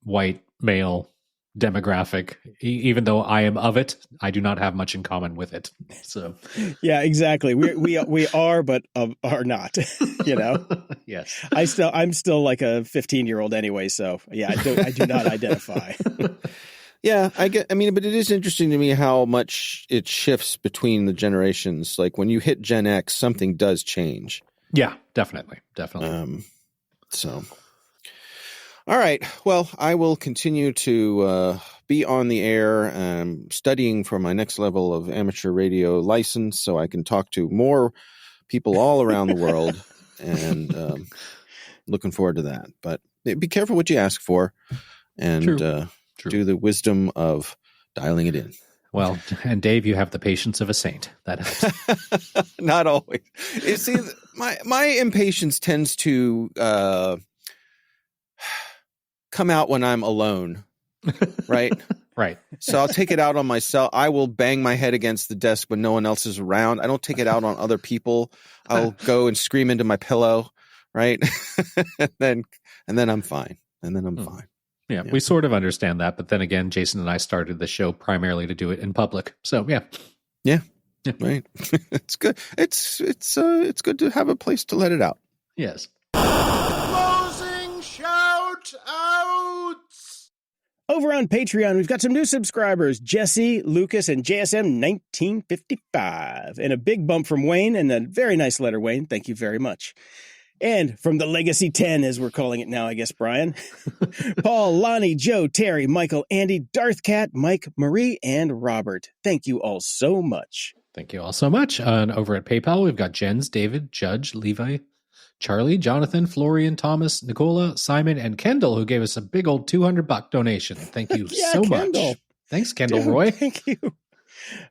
white male demographic, even though I am of it, I do not have much in common with it. So yeah, exactly. We are, but are not. You know. Yes. I'm still like a 15-year-old anyway. So yeah, I do not identify. Yeah, but it is interesting to me how much it shifts between the generations. Like when you hit Gen X, something does change. Yeah, definitely. So. All right. Well, I will continue to be on the air, studying for my next level of amateur radio license so I can talk to more people all around the world, and looking forward to that. But be careful what you ask for, and True. do the wisdom of dialing it in. Well, and Dave, you have the patience of a saint. That helps. Not always. You see, my impatience tends to come out when I'm alone, right? Right. So I'll take it out on myself. I will bang my head against the desk when no one else is around. I don't take it out on other people. I'll go and scream into my pillow, right? and then I'm fine. Fine. Yeah, we sort of understand that, but then again, Jason and I started the show primarily to do it in public. So yeah, right. It's good. It's good to have a place to let it out. Yes. Closing shout outs. Over on Patreon, we've got some new subscribers, Jesse, Lucas, and JSM 1955. And a big bump from Wayne, and a very nice letter, Wayne. Thank you very much. And from the Legacy 10, as we're calling it now, I guess, Brian. Paul, Lonnie, Joe, Terry, Michael, Andy, Darth Cat, Mike, Marie, and Robert. Thank you all so much. Thank you all so much. And over at PayPal, we've got Jens, David, Judge, Levi, Charlie, Jonathan, Florian, Thomas, Nicola, Simon, and Kendall, who gave us a big old $200 donation. Thank you so Kendall. much. Thanks, Kendall Dude, Roy. Thank you.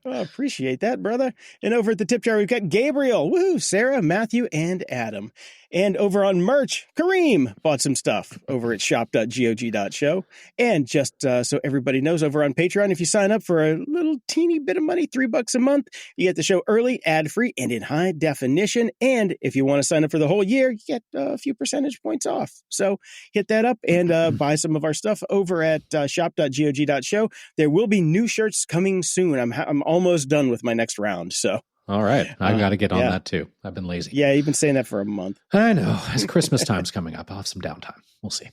Oh, appreciate that, brother. And over at the tip jar, we've got Gabriel, woohoo, Sarah, Matthew, and Adam. And over on merch, Kareem bought some stuff over at shop.gog.show. And just so everybody knows, over on Patreon, if you sign up for a little teeny bit of money, $3 a month, you get the show early, ad-free, and in high definition. And if you want to sign up for the whole year, you get a few percentage points off. So hit that up and buy some of our stuff over at shop.gog.show. There will be new shirts coming soon. I'm almost done with my next round, so. All right. I got to get on that too. I've been lazy. Yeah, you've been saying that for a month. I know. As Christmas time's coming up, I'll have some downtime. We'll see.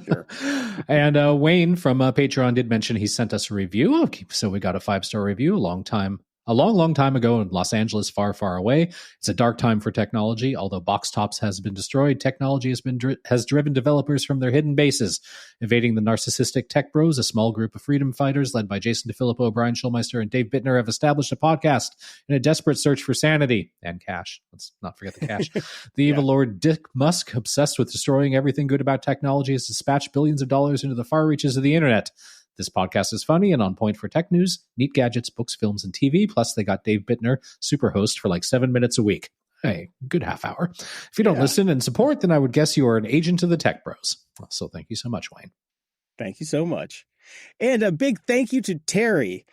Sure. And Wayne from Patreon did mention he sent us a review. So we got a 5-star review a long time ago in Los Angeles, far, far away. It's a dark time for technology. Although box tops has been destroyed, technology has driven developers from their hidden bases. Evading the narcissistic tech bros, a small group of freedom fighters led by Jason DeFilippo, Brian Schulmeister, and Dave Bittner have established a podcast in a desperate search for sanity and cash. Let's not forget the cash. The evil Lord Dick Musk, obsessed with destroying everything good about technology, has dispatched billions of dollars into the far reaches of the internet. This podcast is funny and on point for tech news, neat gadgets, books, films, and TV. Plus, they got Dave Bittner, super host, for like 7 minutes a week. Hey, good half hour. If you don't listen and support, then I would guess you are an agent of the tech bros. So thank you so much, Wayne. Thank you so much. And a big thank you to Terry.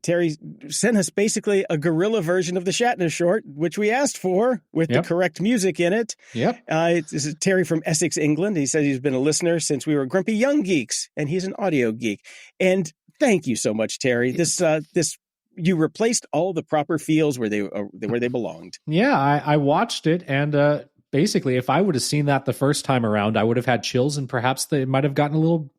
Terry sent us basically a guerrilla version of the Shatner short, which we asked for with the correct music in it. Yep. This is Terry from Essex, England. He says he's been a listener since we were grumpy young geeks, and he's an audio geek. And thank you so much, Terry. This you replaced all the proper feels where they belonged. Yeah, I watched it, and basically, if I would have seen that the first time around, I would have had chills, and perhaps they might have gotten a little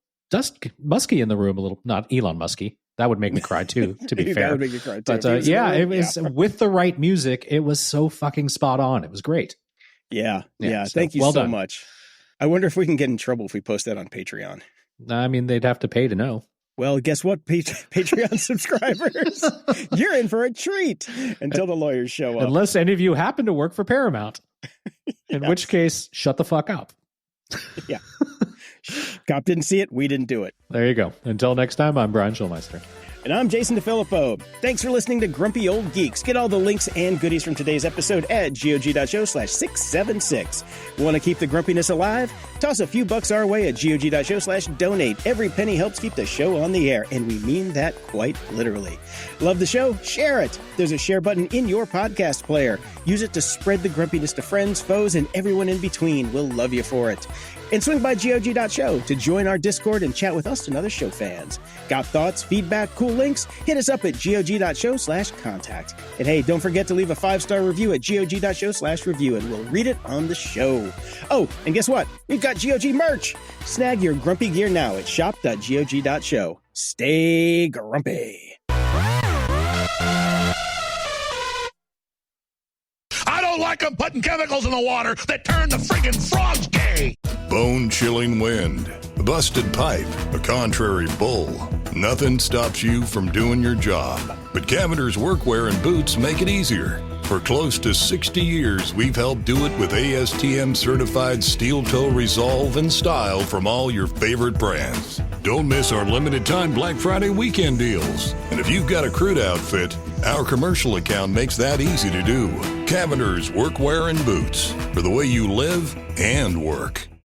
musky in the room, a little, not Elon Musky. That would make me cry too, to be fair. That would make you cry too. But it was with the right music. It was so fucking spot on. It was great. Yeah. Thank you so much. I wonder if we can get in trouble if we post that on Patreon. I mean, they'd have to pay to know. Well, guess what, Patreon subscribers? You're in for a treat until the lawyers show up. Unless any of you happen to work for Paramount. In which case, shut the fuck up. Yeah. Cop didn't see it. We didn't do it. There you go. Until next time, I'm Brian Schulmeister. And I'm Jason DeFilippo. Thanks for listening to Grumpy Old Geeks. Get all the links and goodies from today's episode at gog.show/676. Want to keep the grumpiness alive? Toss a few bucks our way at gog.show/donate. Every penny helps keep the show on the air, and we mean that quite literally. Love the show? Share it. There's a share button in your podcast player. Use it to spread the grumpiness to friends, foes, and everyone in between. We'll love you for it. And swing by gog.show to join our Discord and chat with us and other show fans. Got thoughts, feedback, cool links? Hit us up at gog.show/contact. And hey, don't forget to leave a 5-star review at gog.show/review, and we'll read it on the show. Oh, and guess what? We've got GOG merch. Snag your grumpy gear now at shop.gog.show. Stay grumpy. I don't like them putting chemicals in the water that turn the friggin' frogs gay. Bone-chilling wind, a busted pipe, a contrary bull. Nothing stops you from doing your job. But Cavender's workwear and boots make it easier. For close to 60 years, we've helped do it with ASTM-certified steel-toe resolve and style from all your favorite brands. Don't miss our limited-time Black Friday weekend deals. And if you've got a crude outfit, our commercial account makes that easy to do. Cavender's workwear and boots, for the way you live and work.